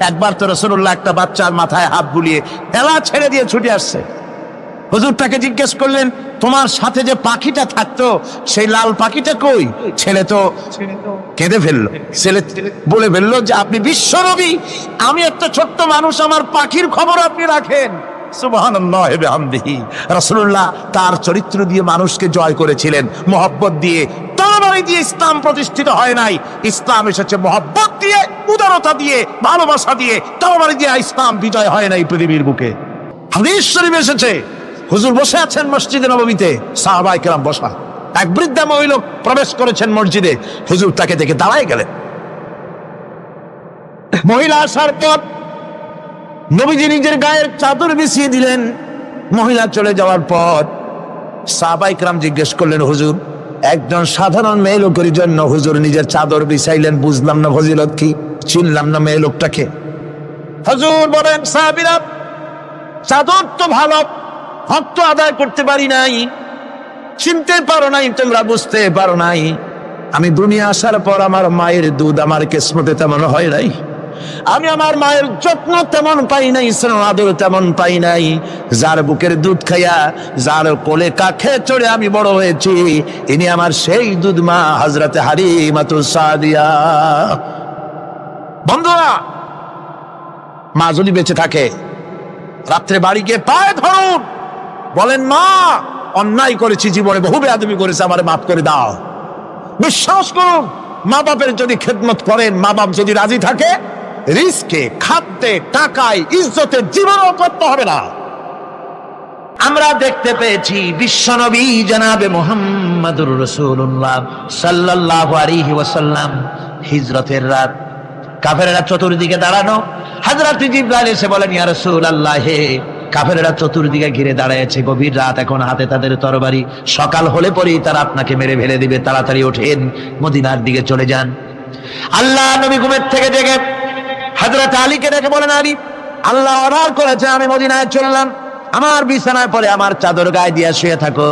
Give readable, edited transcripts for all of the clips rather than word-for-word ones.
একবার তো রাসূলুল্লাহ একটা বাচ্চার মাথায় হাত বুলিয়ে এলা ছেড়ে দিয়ে ছুটে আসছে। হুজুর তাকে জিজ্ঞেস করলেন, তোমার সাথে যে পাখিটা থাকতো সেই লাল পাখিটা কই? ছেলে তো কেঁদে ফেললো। ছেলে বলে ফেললো যে আপনি বিশ্বনবী, আমি একটা ছোট্ট মানুষ, আমার পাখির খবর আপনি রাখেন। সুবহানাল্লাহ ওয়া বিহামদিহি। রাসূলুল্লাহ তার চরিত্র দিয়ে মানুষকে জয় করেছিলেন, মহব্বত দিয়ে। তরবারি দিয়ে ইসলাম প্রতিষ্ঠিত হয় নাই, ইসলাম এসেছে মহব্বত দিয়ে, উদারতা দিয়ে, ভালোবাসা দিয়ে। তরবারি দিয়ে ইসলাম বিজয় হয় নাই পৃথিবীর বুকে। হাদিস শরীফ এসেছে, হুজুর বসে আছেন মসজিদে নববীতে, সাহাবায়ে কেরাম বসা। এক বৃদ্ধা মহিলা প্রবেশ করেছেন মসজিদে, হুজুর তাকে দেখে দাঁড়ায় গেলেন। মহিলা আসার পর নবীজি নিজের গায়ের চাদর বিছিয়ে দিলেন। মহিলা চলে যাওয়ার পর সাহাবায়ে কেরাম জিজ্ঞেস করলেন, হুজুর একজন সাধারণ মেয়ে লোকের জন্য হুজুর নিজের চাদর বিছাইলেন, বুঝলাম না ফজিলত কি, চিনলাম না মেয়ে লোকটাকে। হুজুর বলেন, সাহাবীরা, চাদর তো ভালো, হক তো আদায় করতে পারি নাই, চিনতে পারো নাই, তোমরা বুঝতে পারো নাই। আমি দুনিয়া আসার পর আমার মায়ের দুধ আমার কিসমতে তেমন হয় নাই, আমি আমার মায়ের যত্ন তেমন পাই নাই, স্নেহ আদর তেমন পাই নাই। যার বুকের দুধ খাইয়া, যার কোলে কাখে চড়ে আমি বড় হয়েছি, ইনি আমার সেই দুধ মা হযরতে হালিমাতুস সাদিয়া। বন্ধুরা, মা যদি বেঁচে থাকে, রাত্রে বাড়ি গিয়ে পায়ে ধরুন, বলেন, মা অন্যায় করেছি, জীবনে বহু বেয়াদবি করেছে, আমারে মাফ করে দাও। বিশ্বাস করুন, মা বাপের যদি খেদমত করেন, মা বাপ যদি রাজি থাকে, রিস্কে, খাদ্যে, টাকায়, ইজ্জতে জীবনও করতে হবে না। আমরা দেখতে পেয়েছি বিশ্বনবী জনাবে মুহাম্মদুর রাসূলুল্লাহ সাল্লাল্লাহু আলাইহি ওয়াসাল্লাম হিজরতের রাত, কাফেররা চতুর্দিকে দাঁড়ানো। হযরত জিবরাইল এসে বলেন, ইয়া রাসূলুল্লাহ, হে কাফেররা চতুর্দিকে ঘিরে দাঁড়িয়েছে, গভীর রাত, এখন হাতে তাদের তরবারি, সকাল হলে পরেই তারা আপনাকে মেরে ফেলে দিবে, তাড়াতাড়ি ওঠেন, মদিনার দিকে চলে যান। আল্লাহ নবী ঘুমের থেকে জেগে হযরত আলীকে ডেকে বলেন, আলী, আল্লাহ অর্ডার করেছে, আমি মদিনায় চললাম, আমার বিছানায় পরে আমার চাদর গায়ে দিয়ে শুয়ে থাকো।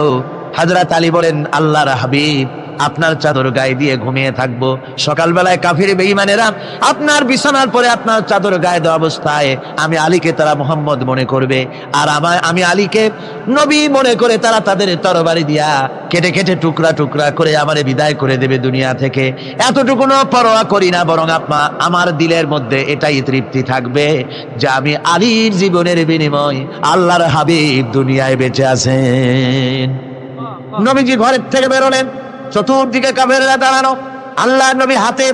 হযরত আলী বলেন, আল্লাহর হাবিব, আপনার চাদর গায়ে দিয়ে ঘুমিয়ে থাকবো, সকালবেলায় কাফির বেঈমানেরা আপনার বিছানার পরে আপনার চাদর গায়ে দেওয়া অবস্থায় আমি আলীকে তারা মুহাম্মদ মনে করবে, আর আমি আলীকে নবী মনে করে তারা তাদের তরবারি দিয়া কেটে কেটে টুকরা টুকরা করে আমারে বিদায় করে দেবে দুনিয়া থেকে। এতটুকুনো পরোয়া করি না, বরং আমার দিলের মধ্যে এটাই তৃপ্তি থাকবে যে আমি আলীর জীবনের বিনিময় আল্লাহর হাবিব দুনিয়ায় বেঁচে আছেন। নবীজি ঘরের থেকে বেরোলেন, চতুর্দিকে কাফেররা দাঁড়ানো। আল্লাহ নবী হাতে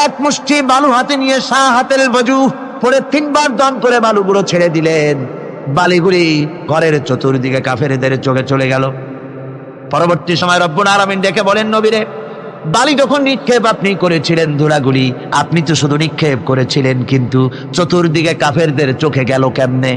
এক মুষ্টি বালু হাতে নিয়ে শাহাতেল ওযু পরে 3 বার দম করে বালুগুলো ছেড়ে দিলেন। বালিগুলি ঘরের চতুর্দিকে কাফেরদের চোখে চলে গেল। পরবর্তী সময় রব্বুল আলামিন ডেকে বলেন, নবীরে, বালি যখন নিক্ষেপ আপনি করেছিলেন, ধুলাগুলি আপনি তো শুধু নিক্ষেপ করেছিলেন, কিন্তু চতুর্দিকে কাফেরদের চোখে গেল কেমনে?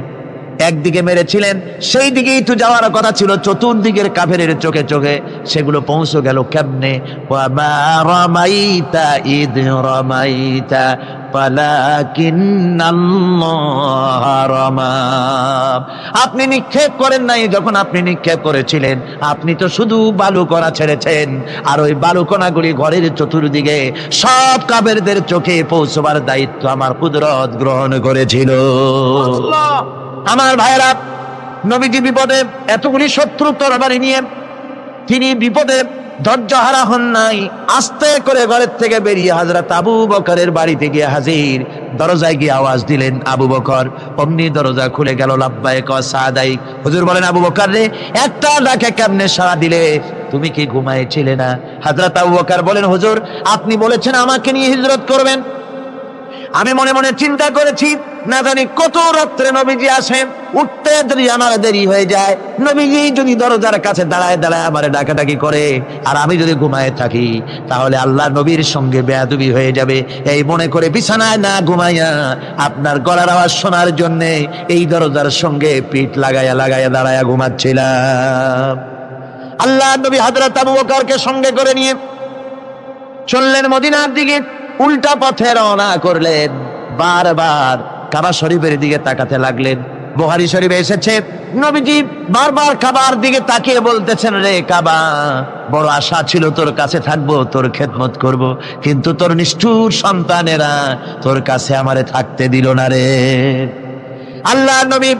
একদিকে মেরেছিলেন, সেই দিকেই তো যাওয়ার কথা ছিল, চতুর্দিকের কাফেরের চোখে চোখে সেগুলো পৌঁছে গেল কেমনে? ওয়ামা রামাইতা ইদ রামাইতা ওয়ালাকিন্নাল্লাহ রামা। আপনি নিক্ষেপ করেন নাই, যখন আপনি নিক্ষেপ করেছিলেন আপনি তো শুধু বালু কণা ছেড়েছেন, আর ওই বালু কণাগুলি ঘরের চতুর্দিকে সব কাফেরদের চোখে পৌঁছবার দায়িত্ব আমার কুদরত গ্রহণ করেছিল। আমার ভাইরা, নবীজি বিপদে, এতগুলি শত্রু তরবারি নিয়ে তিনি বিপদে ধৈর্যহারা হন নাই। আস্তে করে ঘরের থেকে বেরিয়ে হযরত আবু বকরের বাড়িতে গিয়ে হাজির। দরজায় গিয়ে আওয়াজ দিলেন, আবু বকর। অমনি দরজা খুলে গেল। লাব্বাইক ওয়া সাদাইক। হুজুর বলেন, আবু বকর রে, একটা ডাকে কেমনে সাড়া দিলে? তুমি কি ঘুমাইছিলে না? হযরত আবু বকর বলেন, হুজুর আপনি বলেছেন আমাকে নিয়ে হিজরত করবেন, আমি মনে মনে চিন্তা করেছি, না জানি কত রাত্রে নবীজি আসেন, উঠতে যদি আমার দেরি হয়ে যায়, নবীজি যদি দরজার কাছে দাঁড়ায় দাঁড়ায় আমার ডাকাডাকি করে, আর আমি যদি ঘুমায় থাকি, তাহলে আল্লাহ নবীর সঙ্গে বেয়াদবি হয়ে যাবে। এই মনে করে বিছানায় না ঘুমাইয়া আপনার গলার আওয়াজ শোনার জন্য এই দরজার সঙ্গে পিঠ লাগাইয়া লাগাইয়া দাঁড়াইয়া ঘুমাচ্ছিলাম। আল্লাহ নবী হযরত আবু বকরকে সঙ্গে করে নিয়ে চললেন মদিনার দিকে। উল্টা পথে রওনা করলেন। বারবার কাবা শরীফের দিকে তাকাতে লাগলেন। বুখারী শরীফে এসেছে, নবীজি বারবার কাবার দিকে তাকিয়ে বলতেছেন, রে কাবা, বড় আশা ছিল তোর কাছে থাকবো, তোর খেদমত করব, কিন্তু তোর নিষ্ঠুর সন্তানেরা তোর কাছে আমারে থাকতে দিল না রে। আল্লাহ নবী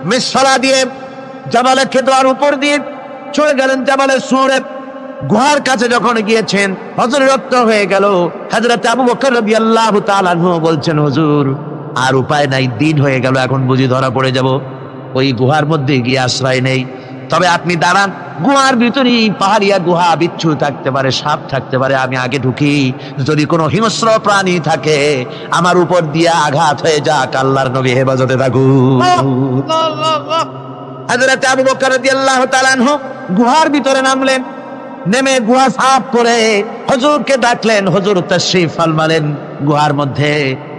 মিসফালা দিয়ে জাবালে কেদওয়ার উপর দিয়ে চলে গেলেন জাবালে সুরে। গুহার কাছে যখন গিয়েছেন হযরত রক্ত হয়ে গেল। হযরত আবু বকর রাদিয়াল্লাহু তাআলা আনহু বলছেন, হুজুর আর উপায় নাই, দিন হয়ে গেল, এখন বুঝি ধরা পড়ে যাব, ওই গুহার মধ্যে গিয়ে আশ্রয় নেই। তবে আপনি দাঁড়ান, গুহার ভিতরেই পাহাড়িয়া গুহা, বিচ্ছু থাকতে পারে, সাপ থাকতে পারে, আমি আগে ঢুকি, যদি কোনো হিংস্র প্রাণী থাকে আমার উপর দিয়ে আঘাত হয়ে যাক, আল্লাহর নবী হেফাজতে থাকুন। হযরত আবু বকর রাদিয়াল্লাহু তাআলা আনহু গুহার ভিতরে নামলেন, নেমে গুহা সাফ করে হুজুরকে ডাকলেন। হুজুর তাশরীফ ফরমালেন গুহার মধ্যে।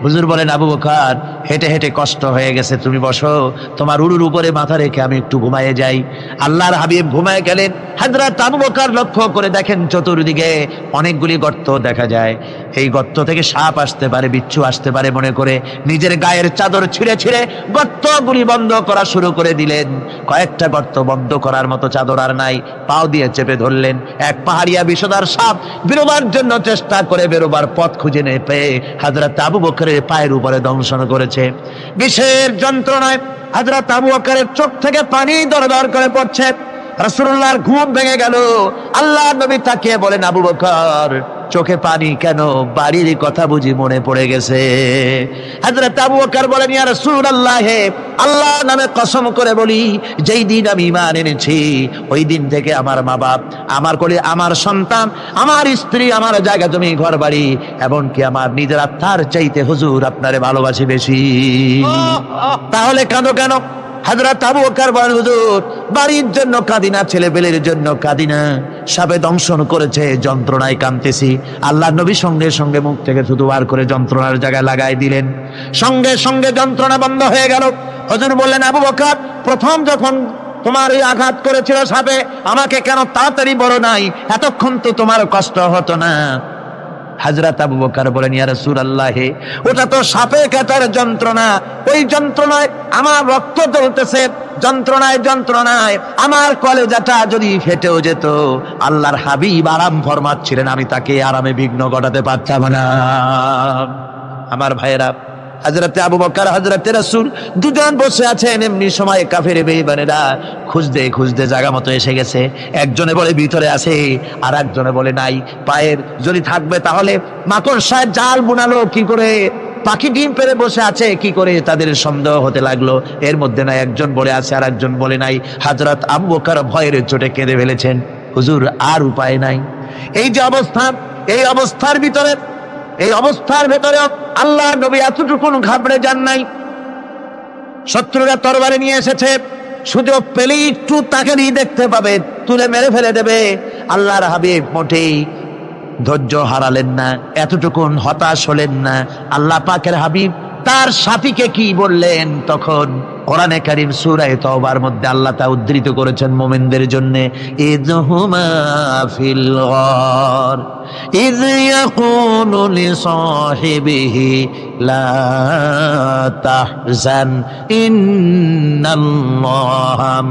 হুজুর বলেন, আবু বকর হেঁটে হেঁটে কষ্ট হয়ে গেছে, তুমি বসো, তোমার উরুর উপরে মাথা রেখে আমি একটু ঘুমায়ে যাই। আল্লাহর হাবিব ঘুমায় গেলেন। হযরত আবু বকর লক্ষ্য করে দেখেন চতুর্দিকে অনেকগুলি গর্ত দেখা যায়। এই গর্ত থেকে সাপ আসতে পারে, বিচ্ছু আসতে পারে মনে করে নিজের গায়ের চাদর ছিঁড়ে ছিঁড়ে গর্তগুলি বন্ধ করা শুরু করে দিলেন। কয়েকটা গর্ত বন্ধ করার মতো চাদর আর নাই, পাও দিয়ে চেপে ধরলেন। এক পাহাড়িয়া বিষধর সাপ বেরোবার জন্য চেষ্টা করে বেরোবার পথ খুঁজে নিয়ে পেয়ে হযরত আবু বকরের পায়ের উপরে দংশন করেছে। বিষের যন্ত্রণায় হযরত আবু বকরের চোখ থেকে পানি দরদর করে পড়ছে। রাসূলুল্লাহর ঘুম ভেঙে গেল। আল্লাহর নবী তাকিয়ে বলেন, আবু বকর চোখে পানি কেন? বাড়ির কথা বুঝি মনে পড়ে গেছে? হযরত আবু বকর বলেন, ইয়া রাসূলুল্লাহ, আল্লাহর নামে কসম করে বলি, যেই দিন আমি ঈমান এনেছি ওই দিন থেকে আমার মা বাপ, আমার কোলে আমার সন্তান, আমার স্ত্রী, আমার জায়গা জমি ঘর বাড়ি, এমনকি আমার নিজের আত্মার চাইতে হুজুর আপনারে ভালোবাসি বেশি। তাহলে কাঁদো কেন? হযরত আবু বকর বলেন, হুজুর বাড়ির জন্য কাঁদি না, ছেলে পেলের জন্য কাঁদি না, সাপে দংশন করেছে, যন্ত্রণায় কাঁদতেছি। আল্লাহর নবী সঙ্গে সঙ্গে মুখ থেকে থুতু বার করে যন্ত্রণার জায়গায় লাগাই দিলেন। সঙ্গে সঙ্গে যন্ত্রণা বন্ধ হয়ে গেল। হুজুর বললেন, আবু বকর প্রথম যখন তোমার এই আঘাত করেছিল সাপে, আমাকে কেন তাড়াতাড়ি বড় নাই? এতক্ষণ তো তোমার কষ্ট হতো না। হযরত আবু বকর বলেন, ইয়া রাসূলুল্লাহ, ওটা তো সাপে কাটার যন্ত্রণা, ওই যন্ত্রণায় আমার রক্ত জ্বলতেছে, যন্ত্রণায় যন্ত্রণায় আমার কলেজাটা যদি ফেটেও যেত। আল্লাহর হাবিব আরাম ফরমাচ্ছিলেন, আমি তাকে আরামে বিঘ্ন ঘটাতে পারতাম না। আমার ভাইয়েরা, হযরতে আবু বকর হযরতে রাসূল দুজন বসে আছেন। এমনি সময় কাফের বেঈমানেরা খুঁজতে খুঁজতে জায়গা মতো এসে গেছে। একজনে বলে ভিতরে আছে, আর একজনে বলে নাই। পায়ের যদি থাকবে তাহলে মাকড়সায় জাল বুনালো কি করে, পাখি ডিম পেড়ে বসে আছে কি করে, তাদের সন্দেহ হতে লাগলো। এর মধ্যে না একজন বলে আছে আর একজন বলে নাই। হযরত আবু বকর ভয়ের চোটে কেঁদে ফেলেছেন, হুজুর আর উপায় নাই। এই যে অবস্থা, এই অবস্থার ভিতরে আল্লাহ নবী এতটুকুন ঘাবড়ে যান নাই। শত্রুরা তরবারি নিয়ে এসেছে, সুযোগ পেলেই একটু তাকে নিয়ে দেখতে পাবে, তুলে মেরে ফেলে দেবে। আল্লাহর হাবিব মোটেই ধৈর্য হারালেন না, এতটুকুন হতাশ হলেন না। আল্লাহ পাকের হাবিব তার সাথীকে কি বললেন? তখন কোরআনে কারীম সূরা তাওবার মধ্যে আল্লাহ তা উদ্ধৃত করেছেন মুমিনদের জন্য, ইযহুমা ফিল গার ইয ইয়াকুলু লিসাহিবিহি লা তাহজান ইন্নাল্লাহা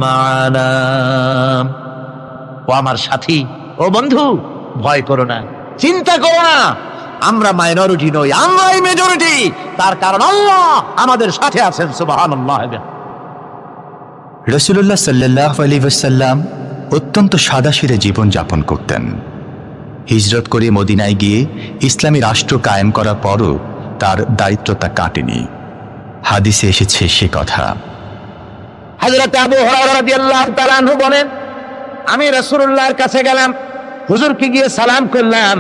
মা'ানা। ও আমার সাথী, ও বন্ধু, ভয় করো না, চিন্তা করো না, আমরা মাইনরিটি নই, আমরাই মেজরিটি। তার কারণ আল্লাহ আমাদের সাথে আছেন। সুবহানাল্লাহ। রাসূলুল্লাহ সাল্লাল্লাহু আলাইহি ওয়াসাল্লাম অত্যন্ত সাদাসিধে জীবন যাপন করতেন। হিজরত করে মদিনায় গিয়ে ইসলামী রাষ্ট্র কায়েম করার পরও তার দারিদ্রতা কাটেনি। হাদিসে এসেছে সে কথা। হযরত আবু হুরায়রা রাদিয়াল্লাহু তাআলা আনহু বলেন, আমি রাসূলুল্লাহর কাছে গেলাম, হুজুরকে গিয়ে সালাম করলাম।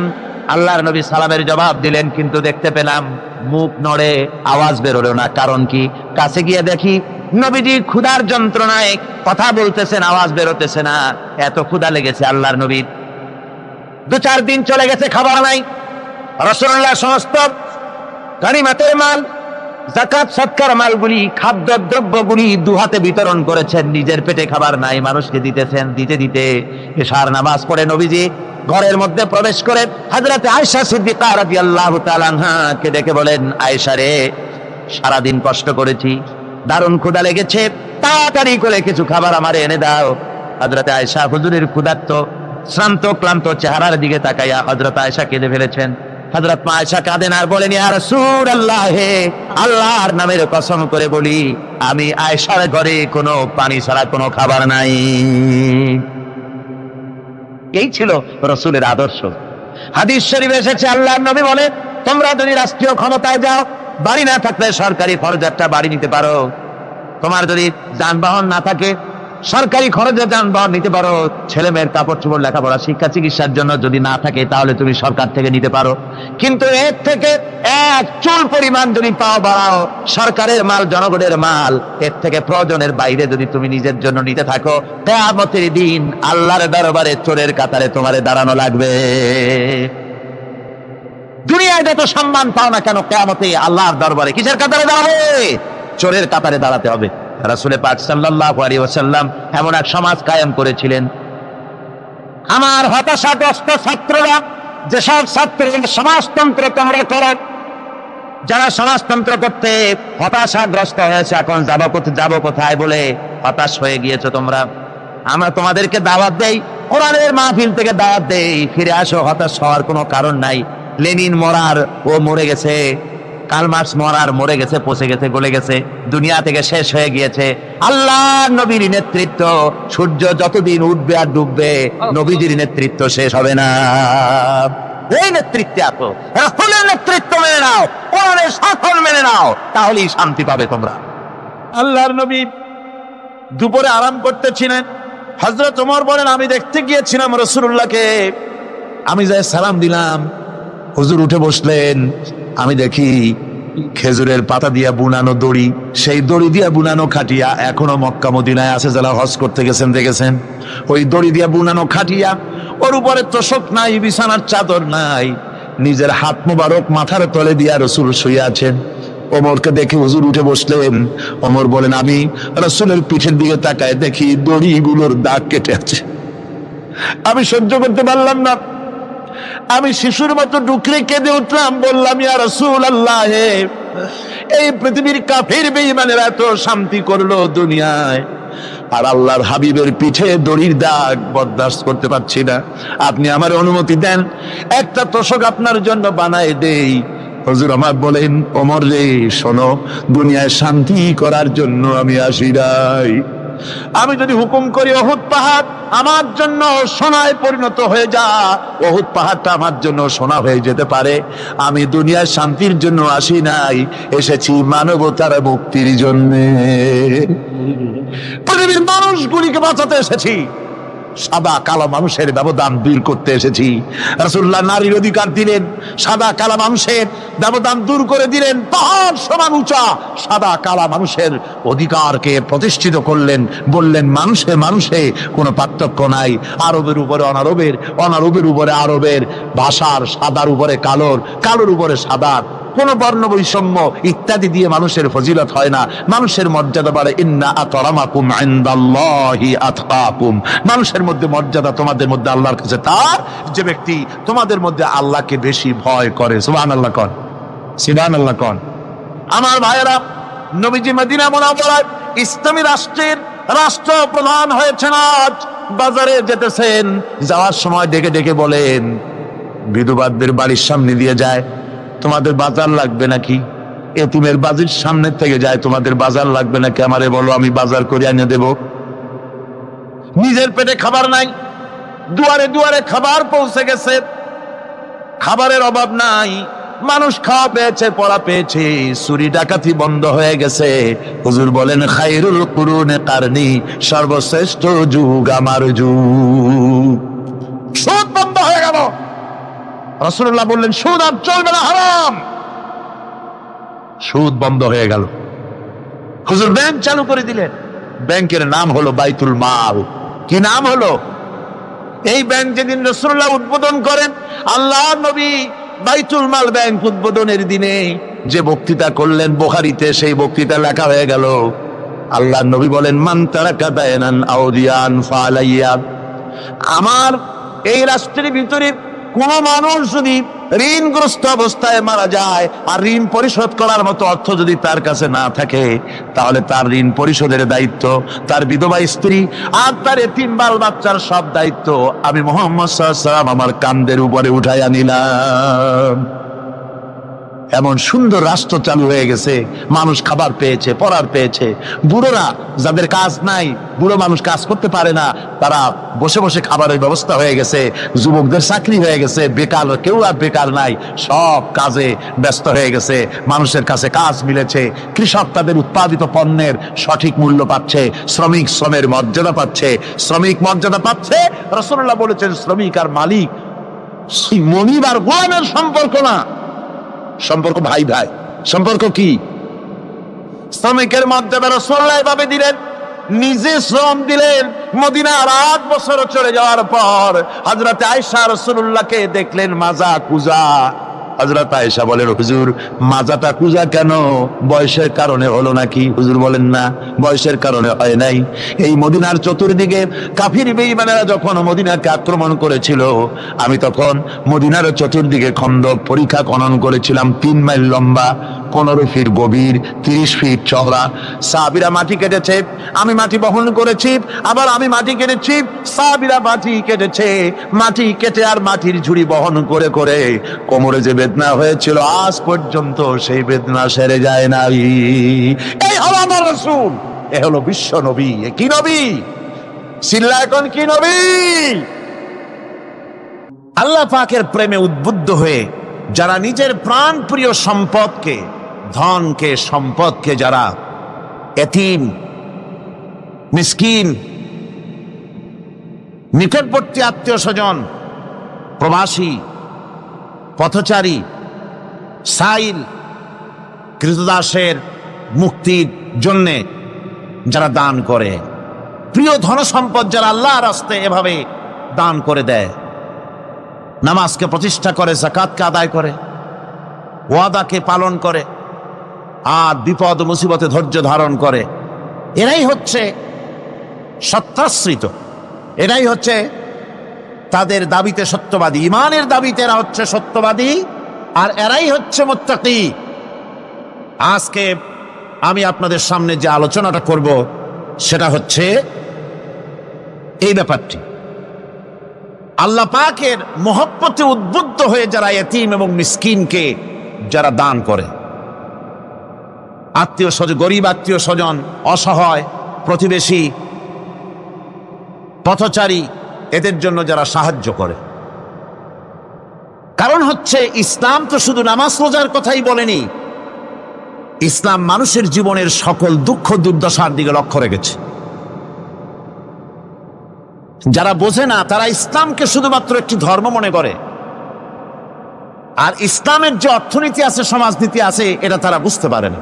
আল্লাহর নবী সালামের জবাব দিলেন, কিন্তু দেখতে পেলাম মুখ নড়ে, আওয়াজ বেরোলো না। কারণ কি? কাছে গিয়ে দেখি নবীজি ক্ষুধার যন্ত্রণায় কথা বলতেছেন, আওয়াজ বেরোতেছে না। এত ক্ষুধা লেগেছে আল্লাহর নবীর। 2-4 দিন চলে গেছে, খাবার নাই। রাসূলুল্লাহ সমস্ত গনিমতের মাল, যাকাত সদকার মালগুলি, খাদ্য দ্রব্যগুলি 2 হাতে বিতরণ করেছেন। নিজের পেটে খাবার নাই, মানুষকে দিতেছেন। দিতে দিতে এশার নামাজ পড়ে নবীজি ঘরের মধ্যে প্রবেশ করে হযরতে আয়েশা সিদ্দিকা রাদিয়াল্লাহু তাআলা আনহাকে ডেকে বলেন, আয়েশা রে, সারাদিন কষ্ট করেছি, দারুণ ক্ষুধা লেগেছে, তাড়াতাড়ি করে কিছু খাবার আমারে এনে দাও। হযরতে আয়েশা হুজুরের ক্ষুধার্ত শ্রান্ত ক্লান্ত চেহারার দিকে তাকাইয়া হযরত আয়েশা কেঁদে ফেলেছেন। হযরত মা আয়েশা কাঁদেন আর বলেন, ইয়া রাসূলুল্লাহ, হে আল্লাহর নামের কসম করে বলি, আমি আয়েশার ঘরে কোনো পানি ছাড়া কোনো খাবার নাই। এই ছিল রাসূলের আদর্শ। হাদিস শরীফে এসেছে, আল্লাহর নবী বলে, তোমরা যদি রাষ্ট্রীয় ক্ষমতায় যাও, বাড়ি না থাকলে সরকারি খরচ একটা বাড়ি নিতে পারো। তোমার যদি যানবাহন না থাকে, সরকারি খরচে যানবাহন নিতে পারো। ছেলে মেয়ের কাপড় চোপড়, লেখাপড়া, শিক্ষা, চিকিৎসার জন্য যদি না থাকে, তাহলে তুমি সরকার থেকে নিতে পারো। কিন্তু এর থেকে এক চুল পরিমাণ যদি পাও বাড়াও, সরকারের মাল জনগণের মাল, এর থেকে প্রয়োজনের বাইরে যদি তুমি নিজের জন্য নিতে থাকো, কিয়ামতের দিন আল্লাহর দরবারে চোরের কাতারে তোমারে দাঁড়ানো লাগবে। দুনিয়ায় যত সম্মান পাও না কেন, কিয়ামতে আল্লাহর দরবারে কিসের কাতারে দাঁড়াবে? চোরের কাতারে দাঁড়াতে হবে। রাসূল পাক সাল্লাল্লাহু আলাইহি ওয়াসাল্লাম এমন এক সমাজ কায়েম করেছিলেন। আমার হতাশাগ্রস্ত ছাত্ররা, যেসব ছাত্ররা সমাজতন্ত্র তোমরা করো, যারা সমাজতন্ত্র করতে হতাশাগ্রস্ত হয়েছে, এখন যাবো কোথায় বলে হতাশ হয়ে গিয়েছো তোমরা, আমরা তোমাদেরকে দাওয়াত দেই, কোরআনের মাহফিল থেকে দাওয়াত দেই, ফিরে আসো। হতাশ হওয়ার কোনো কারণ নাই। লেনিন মরার, ও মরে গেছে। কার্ল মার্কস মরার, মরে গেছে, পচে গেছে, গলে গেছে, দুনিয়া থেকে শেষ হয়ে গিয়েছে। আল্লাহর নবীর নেতৃত্ব, সূর্য যতদিন উঠবে আর ডুববে, নবীজির নেতৃত্ব শেষ হবে না। এই নেতৃত্বে আসো, রাসূলের নেতৃত্ব মেনে নাও, কোরআনের শাসন মেনে নাও, তাহলেই শান্তি পাবে তোমরা। আল্লাহর নবী দুপুরে আরাম করতেছিলেন। হযরত ওমর বলেন, আমি দেখতে গিয়েছিলাম রাসূলুল্লাহকে, আমি যাই সালাম দিলাম, হুজুর উঠে বসলেন। আমি দেখি খেজুরের পাতা দিয়া বুনানো দড়ি, সেই দড়ি দিয়া বুনানো খাটিয়া, এখনো মক্কা মদিনায় আছে যারা হজ করতে গেছেন দেখেছেন, ওই দড়ি দিয়া বুনানো খাটিয়া, ওর উপরে তোশক নাই, বিছানার চাদর নাই, নিজের হাত মোবারক মাথার তলে দিয়া রাসূল শুয়ে আছেন। ওমরকে দেখে হুজুর উঠে বসলেন। ওমর বলেন, আমি রাসূলের পিঠের দিকে তাকায় দেখি দড়িগুলোর দাগ কেটে আছে। আমি সহ্য করতে পারলাম না, আমি শিশুর মতো ডুকরে কেঁদে উঠলাম, বললাম, ইয়া রাসূলুল্লাহ, এই পৃথিবীর কাফির বেঈমানেরা এত শান্তি করলো দুনিয়ায়, আর আল্লাহর হাবিবের পিঠে দড়ির দাগ বরদাস্ত করতে পারছি না। আপনি আমার অনুমতি দেন, একটা তোশক আপনার জন্য বানায় দেই। হুজুর আমার বলেন, ওমর রে শোনো, দুনিয়ায় শান্তি করার জন্য আমি আসি নাই। আমি যদি হুকুম করি উহুদ পাহাড় আমার জন্য সোনায় পরিণত হয়ে যা, উহুদ পাহাড়টা আমার জন্য সোনা হয়ে যেতে পারে। আমি দুনিয়ার শান্তির জন্য আসি নাই, এসেছি মানবতার মুক্তির জন্য। পৃথিবীর মানুষগুলিকে বাঁচাতে এসেছি, সাদা কালো মানুষের ব্যবধান দূর করতে এসেছি। রাসূলুল্লাহ নারীর অধিকার দিলেন, সাদা কালো মানুষের ব্যবধান দূর করে দিলেন। পাহাড় সমান উঁচা সাদা কালো মানুষের অধিকারকে প্রতিষ্ঠিত করলেন, বললেন মানুষে মানুষে কোনো পার্থক্য নাই। আরবের উপরে অনারবের, অনারবের উপরে আরবের, ভাষার, সাদার উপরে কালোর, কালোর উপরে সাদার, কোন বর্ণ বৈষম্য ইত্যাদি দিয়ে মানুষের ফজিলত হয় না। মানুষের মর্যাদা বাড়ে, ইন্না আকরামাকুম ইনদাল্লাহি আতকাকুম। মানুষের মধ্যে মর্যাদা তোমাদের মধ্যে আল্লাহর কাছে তার, যে ব্যক্তি তোমাদের মধ্যে আল্লাহকে বেশি ভয় করে। সুবহানাল্লাহ কোন, সুবহানাল্লাহ কোন। আমার ভাইয়েরা, নবীজি মদিনা মুনাওয়ারায় ইসলামী রাষ্ট্রের রাষ্ট্রপ্রধান হয়েছেন। আজ বাজারে যেতেছেন, যাওয়ার সময় ডেকে ডেকে বলেন, বিধবাদের বাড়ির সামনে দিয়ে যায়, তোমাদের বাজার লাগবে নাকি? এতিমের বাড়ির সামনে থেকে যায়, তোমাদের বাজার লাগবে নাকি? আমারে বলো, আমি বাজার করে এনে দেব। নিজের পেটে খাবার নাই, দুয়ারে দুয়ারে খাবার পৌঁছে গেছে, খাবারের অভাব নাই, মানুষ খাওয়া পেয়েছে, পড়া পেয়েছে, চুরি ডাকাতি বন্ধ হয়ে গেছে। হুজুর বলেন, খায়রুল কুরুনে কারনি, সর্বশ্রেষ্ঠ যুগ আমার যুগ। সুদ বন্ধ হয়ে গেল। রাসূলুল্লাহ বললেন, সুদ আর চলবে না, হারাম। সুদ বন্ধ হয়ে গেল। হুজুর ব্যাংক চালু করে দিলেন। ব্যাংকের নাম হলো বাইতুল মাল। কি নাম হলো? এই ব্যাংক যেদিন রাসূলুল্লাহ উদ্বোধন করেন, আল্লাহর নবী বাইতুল মাল ব্যাংক উদ্বোধনের দিনে যে বক্তৃতা করলেন, বুখারীতে সেই বক্তৃতা লেখা হয়ে গেল। আল্লাহর নবী বলেন, মান তারাকা দায়নান আও রিয়ান ফালাইয়া। আমার এই রাষ্ট্রের ভিতরে কোন মানুষ যদি ঋণগ্রস্ত অবস্থায় মারা যায় আর ঋণ পরিশোধ করার মতো অর্থ যদি তার কাছে না থাকে, তাহলে তার ঋণ পরিশোধের দায়িত্ব তার বিধবা স্ত্রী আর তার এতিম বাল বাচ্চার সব দায়িত্ব আমি মুহাম্মদ সাল্লাল্লাহু আলাইহি ওয়াসাল্লাম আমার কাঁধের উপরে উঠাইয়া নিলাম। এমন সুন্দর রাষ্ট্র চালু হয়ে গেছে, মানুষ খাবার পেয়েছে, পড়ার পেয়েছে। বুড়োরা যাদের কাজ নাই, বুড়ো মানুষ কাজ করতে পারে না, তারা বসে বসে খাবারের ব্যবস্থা হয়ে গেছে। যুবকদের চাকরি হয়ে গেছে, বেকার কেউ আর বেকার নাই, সব কাজে ব্যস্ত হয়ে গেছে, মানুষের কাছে কাজ মিলেছে। কৃষক তাদের উৎপাদিত পণ্যের সঠিক মূল্য পাচ্ছে, শ্রমিক শ্রমের মর্যাদা পাচ্ছে, শ্রমিক মর্যাদা পাচ্ছে। রাসূলুল্লাহ বলেছেন শ্রমিক আর মালিক মনিব আর গোলামের সম্পর্ক না, সম্পর্ক ভাই ভাই। সম্পর্ক কি? শ্রমিকের মর্যাদা রাসূলুল্লাহ এভাবে দিলেন, নিজে শ্রম দিলেন। মদিনার 8 বছর চলে যাওয়ার পর হযরত আয়েশা রাসূলুল্লাহকে দেখলেন মাজা কুজা। হযরত আয়েশা বলেন, হুজুর মাজাটা কুজা কেন? বয়সের কারণে হলো নাকি? হুজুর বলেন, না, বয়সের কারণে হয় নাই। এই মদিনার চতুর্দিকে কাফির বেঈমানেরা যখন মদিনাকে আক্রমণ করেছিল, আমি তখন মদিনার চতুর্দিকে খন্দক পরিখা খনন করেছিলাম, 3 মাইল লম্বা, 15 ফিট গভীর, 30 ফিট চওড়া। সাহাবীরা মাটি কেটেছে, আমি মাটি বহন করেছি, আবার আমি মাটি কেটেছি, সাহাবীরা মাটি কেটেছে। মাটি কেটে আর মাটির ঝুড়ি বহন করে করে কোমরে যে বেদনা হয়েছিল আজ পর্যন্ত সেই বেদনা সেরে যায় না। এই হলো আমার রাসূল, এ হলো বিশ্ব নবী। এ কি নবী? সিল্লা এখন কি নবী? আল্লাহ পাকের প্রেমে উদ্বুদ্ধ হয়ে যারা নিজের প্রাণ প্রিয় সম্পদকে, ধনকে, সম্পদকে যারা এতিম, মিসকিন, নিকটবর্তী আত্মীয় স্বজন, প্রবাসী, পথচারী, সাইল, কৃতদাসের মুক্তির জন্যে যারা দান করে, প্রিয় ধন সম্পদ যারা আল্লাহর রাস্তায় এভাবে দান করে দেয়, নামাজকে প্রতিষ্ঠা করে, যাকাতকে আদায় করে, ওয়াদাকে পালন করে, আর বিপদ মুসিবতে ধৈর্য ধারণ করে, এরাই হচ্ছে সত্যাশ্রিত, এরাই হচ্ছে তাদের দাবিতে সত্যবাদী, ইমানের দাবিতে এরা হচ্ছে সত্যবাদী, আর এরাই হচ্ছে মুত্তাকি। আজকে আমি আপনাদের সামনে যে আলোচনাটা করব সেটা হচ্ছে এই ব্যাপারটি। আল্লাহ পাকের মহব্বতে উদ্বুদ্ধ হয়ে যারা এতিম এবং মিসকিনকে যারা দান করে, আত্মীয় স্বজন, গরিব আত্মীয় স্বজন, অসহায় প্রতিবেশী, পথচারী, এদের জন্য যারা সাহায্য করে। কারণ হচ্ছে ইসলাম তো শুধু নামাজ রোজার কথাই বলেনি, ইসলাম মানুষের জীবনের সকল দুঃখ দুর্দশার দিকে লক্ষ্য রেখেছে। যারা বোঝে না তারা ইসলামকে শুধুমাত্র একটি ধর্ম মনে করে, আর ইসলামের যে অর্থনীতি আছে, সমাজনীতি আছে, এটা তারা বুঝতে পারে না।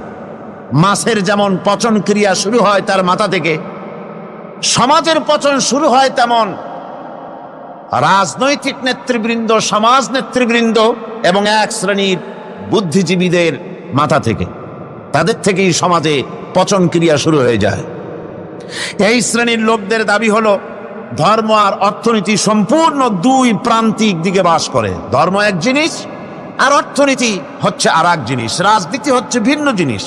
মাছের যেমন পচন ক্রিয়া শুরু হয় তার মাথা থেকে, সমাজের পচন শুরু হয় তেমন রাজনৈতিক নেতৃবৃন্দ, সমাজ নেতৃবৃন্দ এবং এক শ্রেণীর বুদ্ধিজীবীদের মাথা থেকে, তাদের থেকেই সমাজে পচন ক্রিয়া শুরু হয়ে যায়। এই শ্রেণীর লোকদের দাবি হলো ধর্ম আর অর্থনীতি সম্পূর্ণ দুই প্রান্তিক দিকে বাস করে। ধর্ম এক জিনিস আর অর্থনীতি হচ্ছে আর এক জিনিস, রাজনীতি হচ্ছে ভিন্ন জিনিস।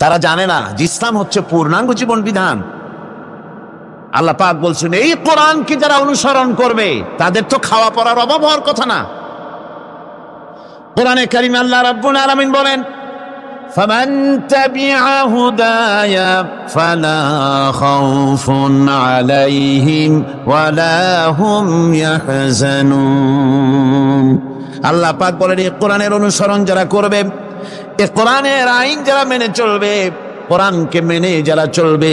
তারা জানে না যে ইসলাম হচ্ছে পূর্ণাঙ্গ জীবন বিধান। আল্লাহ পাক বলছেন, এই কোরআনকে যারা অনুসরণ করবে তাদের তো খাওয়া পড়ার অভাব হওয়ার কথা না। কোরআনে কারিমে আল্লাহ রাব্বুল আলামিন বলেন, ফামান তাবিআ হুদায়া ফালা খাউফুন আলাইহিম ওয়ালা হুম ইয়াহজানুন। আল্লাহ পাক বলেন, এই কোরআনের অনুসরণ যারা করবে, এই কোরআনের আইন যারা মেনে চলবে, কোরআনকে মেনে যারা চলবে,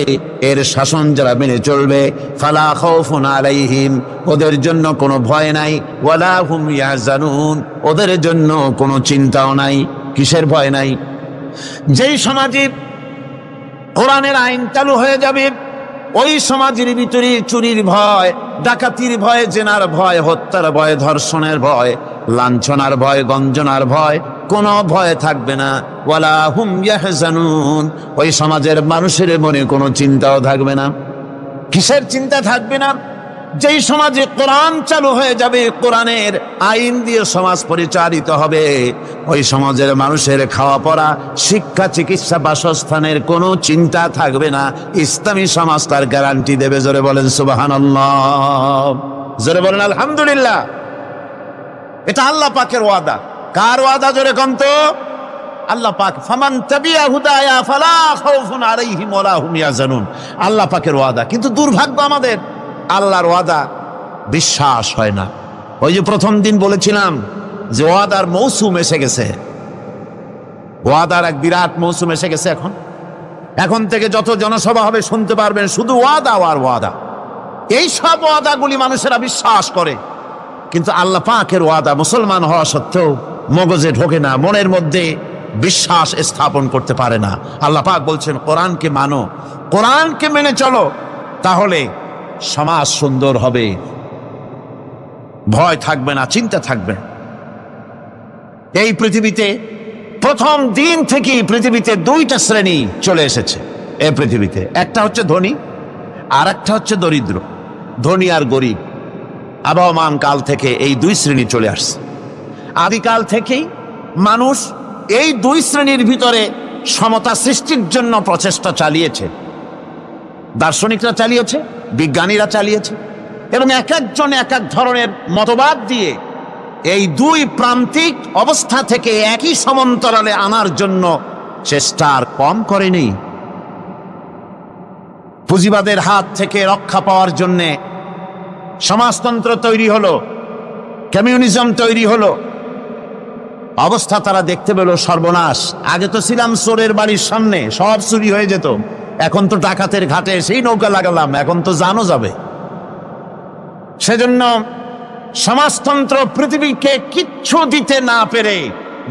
এর শাসন যারা মেনে চলবে, ফালা খাউফুন আলাইহিম, ওদের জন্য কোনো ভয় নাই, ওয়ালা হুম ইয়াহজানুন, ওদের জন্য কোনো চিন্তাও নাই। কিসের ভয় নাই? যেই সমাজে কোরআনের আইন চালু হয়ে যাবে, ওই সমাজের ভিতরে চুরির ভয়, ডাকাতির ভয়, জেনার ভয়, হত্যার ভয়, ধর্ষণের ভয়, লাঞ্ছনার ভয়, গঞ্জনার ভয়, কোনো ভয় থাকবে না। ওয়ালা হুম ইয়াহজানুন, ওই সমাজের মানুষের মনে কোনো চিন্তাও থাকবে না। কিসের চিন্তা থাকবে না? যেই সমাজে কোরআন চালু হয়ে যাবে, কোরআনের আইন দিয়ে সমাজ পরিচালিত হবে, ওই সমাজের মানুষের খাওয়া পড়া, শিক্ষা, চিকিৎসা, বাসস্থানের কোনো চিন্তা থাকবে না। ইসলামী সমাজ তার গ্যারান্টি দেবে। জোরে বলেন সুবহানাল্লাহ, জোরে বলেন আলহামদুলিল্লাহ। এটা আল্লাহ পাকের ওয়াদা। কার ওয়াদা? জোরে কোন তো? আল্লাহ পাক। ফামান তাবিয়া হুদায়া ফালা খাউফুন আলাইহিম ওয়ালা হুম ইয়াহজানুন, আল্লাহ পাকের ওয়াদা। কিন্তু দুর্ভাগ্য আমাদের, আল্লাহর ওয়াদা বিশ্বাস হয় না। ওই যে প্রথম দিন বলেছিলাম যে ওয়াদার মৌসুম এসে গেছে, ওয়াদার এক বিরাট মৌসুম এসে গেছে। এখন থেকে যত জনসভা হবে শুনতে পারবেন শুধু ওয়াদা আর ওয়াদা। এই সব ওয়াদাগুলি মানুষেরা বিশ্বাস করে, কিন্তু আল্লাহ পাকের ওয়াদা মুসলমান হওয়া সত্ত্বেও মগজে ঢোকে না, মনের মধ্যে বিশ্বাস স্থাপন করতে পারে না। আল্লাহ পাক বলছেন কোরআনকে মানো, কোরআনকে মেনে চলো, তাহলে সমাজ সুন্দর হবে, ভয় থাকবে না, চিন্তা থাকবে। এই পৃথিবীতে প্রথম দিন থেকেই পৃথিবীতে দুইটা শ্রেণী চলে এসেছে এই পৃথিবীতে। একটা হচ্ছে ধনী আর একটা হচ্ছে দরিদ্র। ধনী আর গরিব আবহমান কাল থেকে এই দুই শ্রেণী চলে আসছে। আদিকাল থেকেই মানুষ এই দুই শ্রেণীর ভিতরে সমতা সৃষ্টির জন্য প্রচেষ্টা চালিয়েছে। দার্শনিকরা চালিয়েছে, বিজ্ঞানীরা চালিয়েছে, এবং এক একজন এক এক ধরনের মতবাদ দিয়ে এই দুই প্রান্তিক অবস্থা থেকে একই সমান্তরালে আনার জন্য চেষ্টা আর কম করেনি। পুঁজিবাদের হাত থেকে রক্ষা পাওয়ার জন্যে সমাজতন্ত্র তৈরি হলো, কমিউনিজম তৈরি হলো। অবস্থা তারা দেখতে পেল সর্বনাশ। আগে তো ছিলাম চোরের বাড়ির সামনে, সব চুরি হয়ে যেত। এখন তো ডাকাতের ঘাটে সেই নৌকা লাগালাম, এখন তো জানো যাবে। সেজন্য সমাজতন্ত্র পৃথিবীকে কিচ্ছু দিতে না পেরে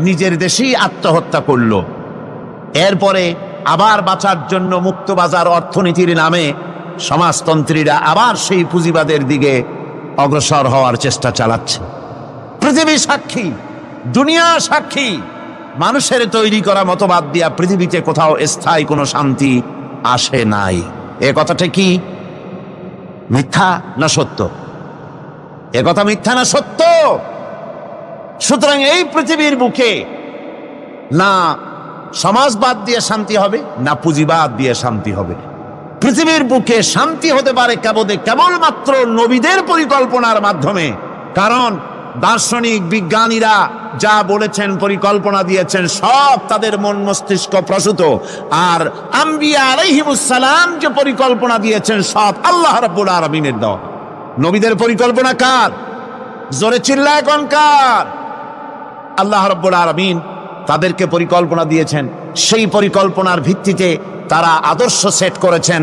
নিজের দেশেই আত্মহত্যা করলো। এরপরে আবার বাঁচার জন্য মুক্তবাজার অর্থনীতির নামে সমাজতন্ত্রীরা আবার সেই পুঁজিবাদের দিকে অগ্রসর হওয়ার চেষ্টা চালাচ্ছে। পৃথিবী সাক্ষী, দুনিয়া সাক্ষী, মানুষের তৈরি করা মতবাদ দিয়া পৃথিবীতে কোথাও স্থায়ী কোনো শান্তি আসে নাই। এ কথাটা কি মিথ্যা না সত্য? এ কথা মিথ্যা না সত্য? সুতরাং এই পৃথিবীর বুকে না সমাজবাদ দিয়ে শান্তি হবে, না পুঁজিবাদ দিয়ে শান্তি হবে। পৃথিবীর বুকে শান্তি হতে পারে কেবলমাত্র নবীদের পরিকল্পনার মাধ্যমে। কারণ দার্শনিক বিজ্ঞানীরা যা বলেছেন, পরিকল্পনা দিয়েছেন, সব তাদের মন মস্তিষ্ক প্রসূত। আর আম্বিয়া আলাইহিমুস সালাম যে পরিকল্পনা দিয়েছেন, সব আল্লাহ রাব্বুল আলামিনের দেওয়া। নবীদের পরিকল্পনা কার? জোরে চিল্লায় কোন কার? আল্লাহ রাব্বুল আলামিন তাদেরকে পরিকল্পনা দিয়েছেন। সেই পরিকল্পনার ভিত্তিতে তারা আদর্শ সেট করেছেন।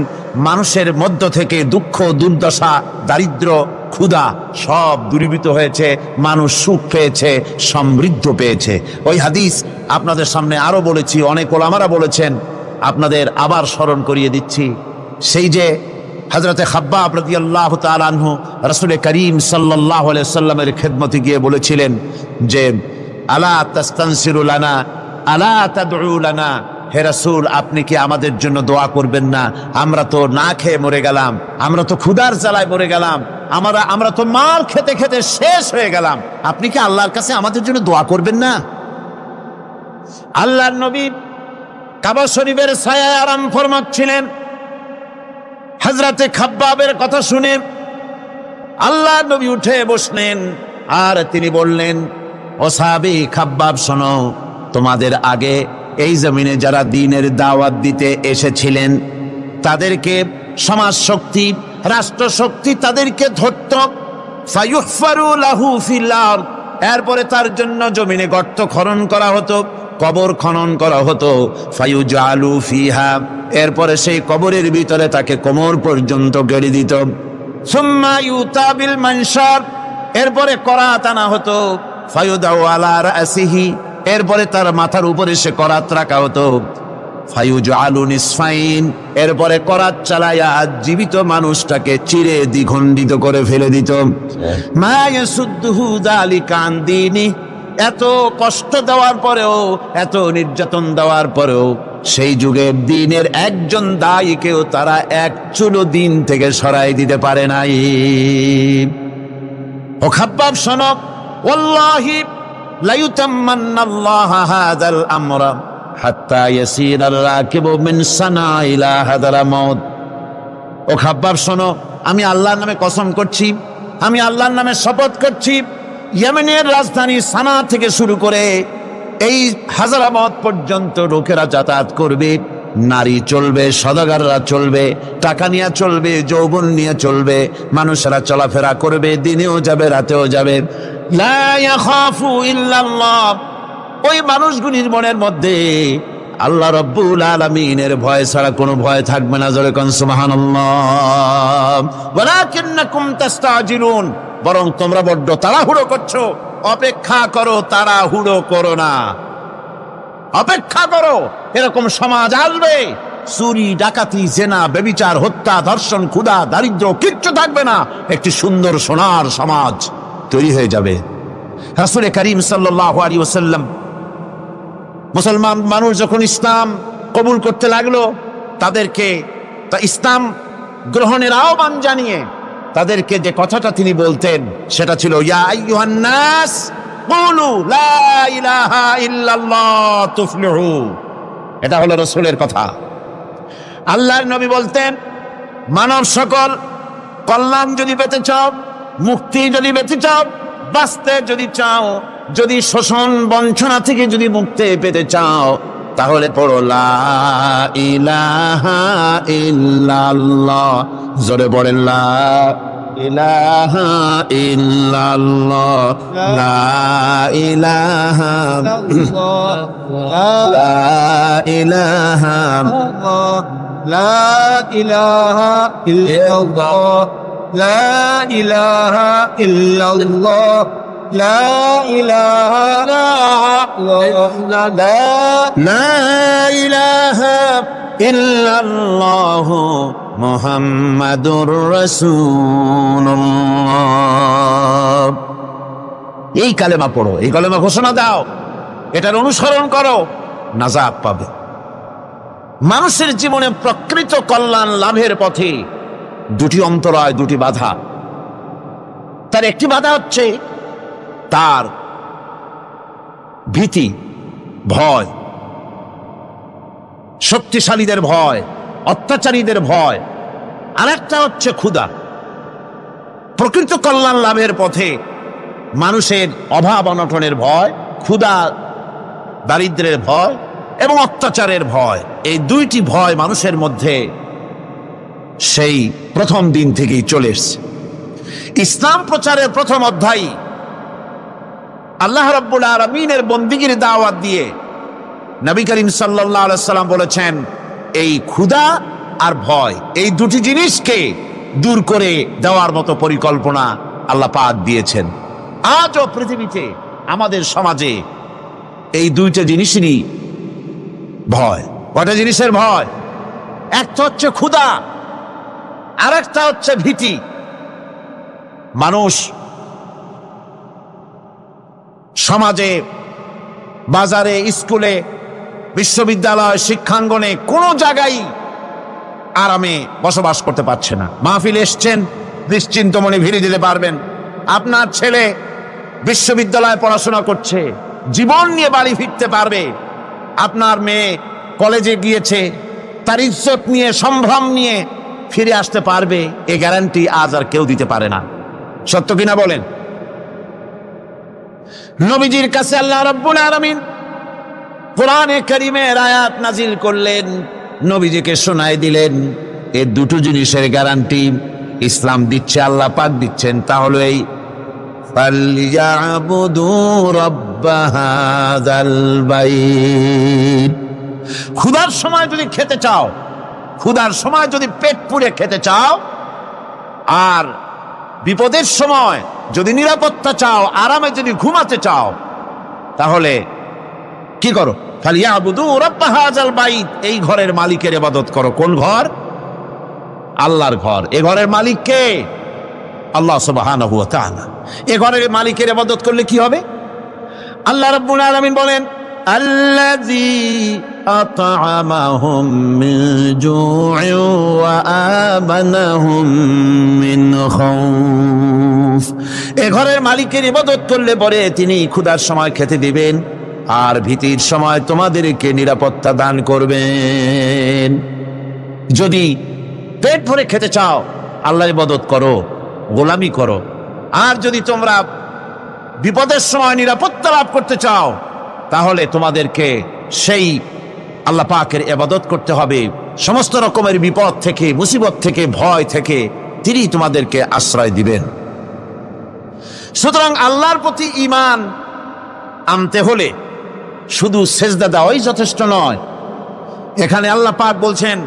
মানুষের মধ্য থেকে দুঃখ, দুর্দশা, দারিদ্র, ক্ষুধা সব দূরীভূত হয়েছে, মানুষ সুখ পেয়েছে, সমৃদ্ধ পেয়েছে। ওই হাদিস আপনাদের সামনে আরো বলেছি, অনেক ওলামারা বলেছেন, আপনাদের আবার স্মরণ করিয়ে দিচ্ছি। সেই যে হযরতে খাব্বাব রাদিয়াল্লাহু তাআলা আনহু রাসূল করিম সাল্লাল্লাহু আলাইহি ওয়াসাল্লামের খেদমতে গিয়ে বলেছিলেন যে আলা তাস্তানসিরু লানা আলা তাদউ লানা, হে রাসূল আপনি কি আমাদের জন্য দোয়া করবেন না? আমরা তো না খেয়ে মরে গেলাম, আমরা তো ক্ষুধার জ্বালায় মরে গেলাম, আমরা তো মার খেতে খেতে শেষ হয়ে গেলাম, আপনি কি আল্লাহর কাছে আমাদের জন্য দোয়া করবেন না? আল্লাহর নবী কাবা শরীফের ছায়ায় আরাম ফরমাচ্ছিলেন। হযরতে খাব্বাবের কথা শুনে আল্লাহর নবী উঠে বসলেন আর তিনি বললেন, ও সাহাবী খাব্বাব শোনো, তোমাদের আগে এই জমিনে যারা দ্বীনের দাওয়াত দিতে এসেছিলেন তাদেরকে সমাজ শক্তি, রাষ্ট্র শক্তি তাদেরকে ধরত। ফায়ুহফারু লাহু ফিল আরদ, এরপরে তার জন্য জমিনে গর্ত খনন করা হতো, কবর খনন করা হতো। ফায়ুজালু ফিহা, এরপরে সেই কবরের ভিতরে তাকে কোমর পর্যন্ত গেড়ে দিত। সুম্মা ইউতা বিল মানশার, এরপরে করাত আনা হতো। ফায়ুদাউ আলা রাসিহি, এরপরে তার মাথার উপরে সে করাত রাখা হতো। ফায়ুজালু নিসফাইন, এরপরে করাত চালায়া জীবিত মানুষটাকে চিরে দ্বিখণ্ডিত করে ফেলে দিত। মা ইয়াসুদ্দুহু যালিকা আন দীনি, এত কষ্ট দেওয়ার পরেও, এত নির্যাতন দেওয়ার পরেও সেই যুগের দ্বীনের একজন দায়ীকেও তারা এক চুলো দিন থেকে সরাই দিতে পারে নাই। ও খাব্বাব শোনো, ওয়াল্লাহি লা ইউতাম্মান্নাল্লাহু হাযাল আমরা হাত্তা ইয়াসিরার রাকিবু মিন সানা ইলা হাদরামাউত। ও খাব্বাব শোনো, আমি আল্লাহর নামে কসম করছি, আমি আল্লাহর নামে শপথ করছি, ইয়েমেনের রাজধানী সানা থেকে শুরু করে এই হাজারাবাদ পর্যন্ত লোকেরা যাতায়াত করবে, নারী চলবে, সদাগররা চলবে, টাকা নিয়ে চলবে, যৌবন নিয়ে চলবে, মানুষেরা চলাফেরা করবে, দিনেও যাবে রাতেও যাবে। লা ইয়াখাফু ইল্লাল্লাহ, ওই মানুষগুলির মনের মধ্যে আল্লাহ রাব্বুল আলামিনের ভয় ছাড়া কোনো ভয় থাকবে না। জোরে কোন সুবহানাল্লাহ। ওয়ালাকিন্নাকুম তাস্তাজিলুন, বরং তোমরা বড্ড তাড়াহুড়ো করছো। অপেক্ষা করো, তাড়াহুড়ো করো না, অপেক্ষা করো। এরকম সমাজ আসবে, চুরি, ডাকাতি, জেনা, ব্যভিচার, হত্যা, ধর্ষণ, ক্ষুধা, দারিদ্র কিচ্ছু থাকবে না। একটি সুন্দর সোনার সমাজ তৈরি হয়ে যাবে। রাসূল করিম সাল্লাল্লাহু আলাইহি ওয়াসাল্লাম মুসলমান মানুষ যখন ইসলাম কবুল করতে লাগলো, তাদেরকে ইসলাম গ্রহণের আহ্বান জানিয়ে তাদেরকে যে কথাটা তিনি বলতেন সেটা ছিল, ইয়া আইয়ুহান নাস কুলু লা ইলাহা ইল্লাল্লাহ তুফলিহু। এটা হলো রাসূলের কথা। আল্লাহর নবী বলতেন, মানব সকল কল্যাণ যদি পেতে চাও, মুক্তি যদি পেতে চাও, বাঁচতে যদি চাও, যদি শোষণ বঞ্চনা থেকে যদি মুক্তি পেতে চাও, তাহলে পড়ো লা ইলাহা ইল্লাল্লাহ। জোরে পড়েন লা ইলাহা ইল্লাল্লাহ, লা ইলাহা লা ইলাহা লা ইলাহা ইল্লাল্লাহ, লা ইলাহা ইল্লাল্লাহ, লা ইলাহা লা ইলাহা ইল্লাল্লাহ মুহাম্মাদুর রাসূলুল্লাহ। এই কালেমা পড়ো, এই কালেমা ঘোষণা দাও, এটার অনুসরণ করো, নাজাত পাবে। মানুষের জীবনে প্রকৃত কল্যাণ লাভের পথে দুটি অন্তরায়, দুটি বাধা। তার একটি বাধা হচ্ছে তার ভীতি, ভয়, শক্তিশালীদের ভয়, অত্যাচারীদের ভয়। আর একটা হচ্ছে ক্ষুধা। প্রকৃত কল্যাণ লাভের পথে মানুষের অভাব অনটনের ভয়, ক্ষুধা দারিদ্রের ভয় এবং অত্যাচারের ভয়, এই দুইটি ভয় মানুষের মধ্যে সেই প্রথম দিন থেকেই চলে এসছে। ইসলাম প্রচারের প্রথম অধ্যায় আল্লাহ রাব্বুল আলামিনের বন্দিগির দাওয়াত দিয়ে নবী করিম সাল্লাল্লাহু আলাইহি সাল্লাম বলেছেন, এই ক্ষুধা আর ভয়, এই দুটি জিনিসকে দূর করে দেওয়ার মতো পরিকল্পনা আল্লাহ পাক দিয়েছেন। আজও পৃথিবীতে আমাদের সমাজে এই দুইটা জিনিসেরই ভয়। কয়টা জিনিসের ভয়? একটা হচ্ছে ক্ষুধা, আর একটা হচ্ছে ভীতি। মানুষ সমাজে, বাজারে, স্কুলে, বিশ্ববিদ্যালয়, শিক্ষাঙ্গনে কোনো জায়গায় আরামে বসবাস করতে পারছে না। মাহফিল এসছেন, নিশ্চিন্ত মনে ভিড়ে দিতে পারবেন। আপনার ছেলে বিশ্ববিদ্যালয়ে পড়াশোনা করছে, জীবন নিয়ে বাড়ি ফিরতে পারবে। আপনার মেয়ে কলেজে গিয়েছে, তার ইজ্জত নিয়ে, সম্ভ্রম নিয়ে ফিরে আসতে পারবে, এ গ্যারান্টি আজ আর কেউ দিতে পারে না। সত্য কিনা বলেন? নবীজির কাছে আল্লাহ রাব্বুল আলামিন কোরআনে কারীমের আয়াত নাজিল করলেন, নবীজিকে শোনায় দিলেন। এই দুটো জিনিসের গ্যারান্টি ইসলাম দিচ্ছে, আল্লাহ পাক দিচ্ছেন। তাহলে এই ফালইয়াবুদু রাব্ব হাযাল বাইত। ক্ষুধার সময় যদি খেতে চাও, ক্ষুধার সময় যদি পেট পুড়ে খেতে চাও, আর বিপদের সময় যদি নিরাপত্তা চাও, আরামে যদি ঘুমাতে চাও, তাহলে কি করো? ফালইয়াবুদু রাব্ব হাযাল বাইত। এই ঘরের মালিকের ইবাদত করো। কোন ঘর? আল্লাহর ঘর। এই ঘরের মালিক কে? আল্লাহ সুবহানাহু ওয়া তাআলা। এই ঘরের মালিকের ইবাদত করলে কি হবে? আল্লাহ রাব্বুল আলামিন বলেন, আল্লাযী আত'আমাহুম মিন জু'ইন ওয়া আমানাহুম মিন খাউফ। এ ঘরের মালিকের ইবাদত করলে পরে তিনি ক্ষুধার সময় খেতে দিবেন, আর ভীতির সময় তোমাদেরকে নিরাপত্তা দান করবেন। যদি পেট ভরে খেতে চাও, আল্লাহর ইবাদত করো, গোলামি করো। আর যদি তোমরা বিপদের সময় নিরাপত্তা লাভ করতে চাও, তাহলে তোমাদেরকে সেই আল্লাহ পাকের ইবাদত করতে হবে। সমস্ত রকমের বিপদ থেকে, মুসিবত থেকে, ভয় থেকে তিনি তোমাদেরকে আশ্রয় দিবেন। সুতরাং আল্লাহর প্রতি ঈমান আনতে হলে শুধু সেজদা দেওয়াই যথেষ্ট নয়। এখানে আল্লাহ পাক বলছেন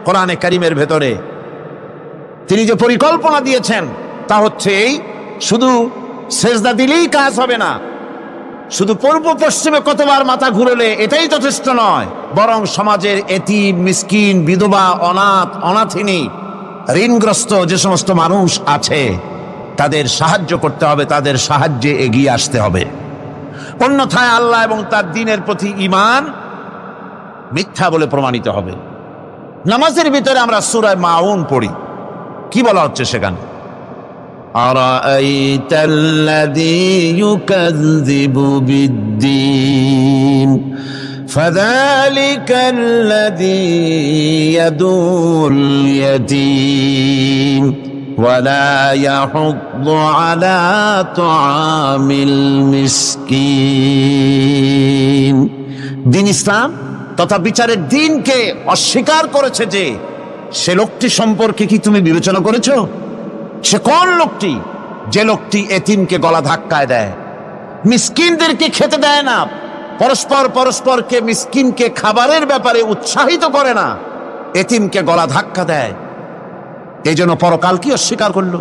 কোরআনে কারীমের ভেতরে, তিনি যে পরিকল্পনা দিয়েছেন তা হচ্ছে এই, শুধু সেজদা দিলেই কাজ হবে না, শুধু পূর্ব পশ্চিমে কতবার মাথা ঘুরলে এটাই যথেষ্ট নয়, বরং সমাজের এতিম, মিসকিন, বিধবা, অনাথ, অনাথিনী, ঋণগ্রস্ত যে সমস্ত মানুষ আছে তাদের সাহায্য করতে হবে, তাদের সাহায্যে এগিয়ে আসতে হবে। অন্যথায় আল্লাহ এবং তার দ্বীনের প্রতি ঈমান মিথ্যা বলে প্রমাণিত হবে। নামাজের ভিতরে আমরা সূরা মাউন পড়ি, কি বলা হচ্ছে সেখানে? আরাআইতাল্লাযী ইউকাযযিবু বিদ্দীন ফাযালিকাল্লাযী ইয়াদুল ইয়াতীম ওয়ালা ইয়াহুদ্দু আলা তুআমিল মিসকিন। দ্বীন ইসলাম তথা বিচারের দ্বীনকে অস্বীকার করেছে যে সে লোকটি সম্পর্কে কি তুমি বিবেচনা করেছো? সে কোন লোকটি? যে লোকটি এতিমকে গলা ধাক্কায় দেয়, মিসকিনদেরকে খেতে দেয় না, পরস্পরকে মিসকিনকে খাবারের ব্যাপারে উৎসাহিত করে না, এতিমকে গলা ধাক্কা দেয়। এই জন্য পরকালকে অস্বীকার করলো,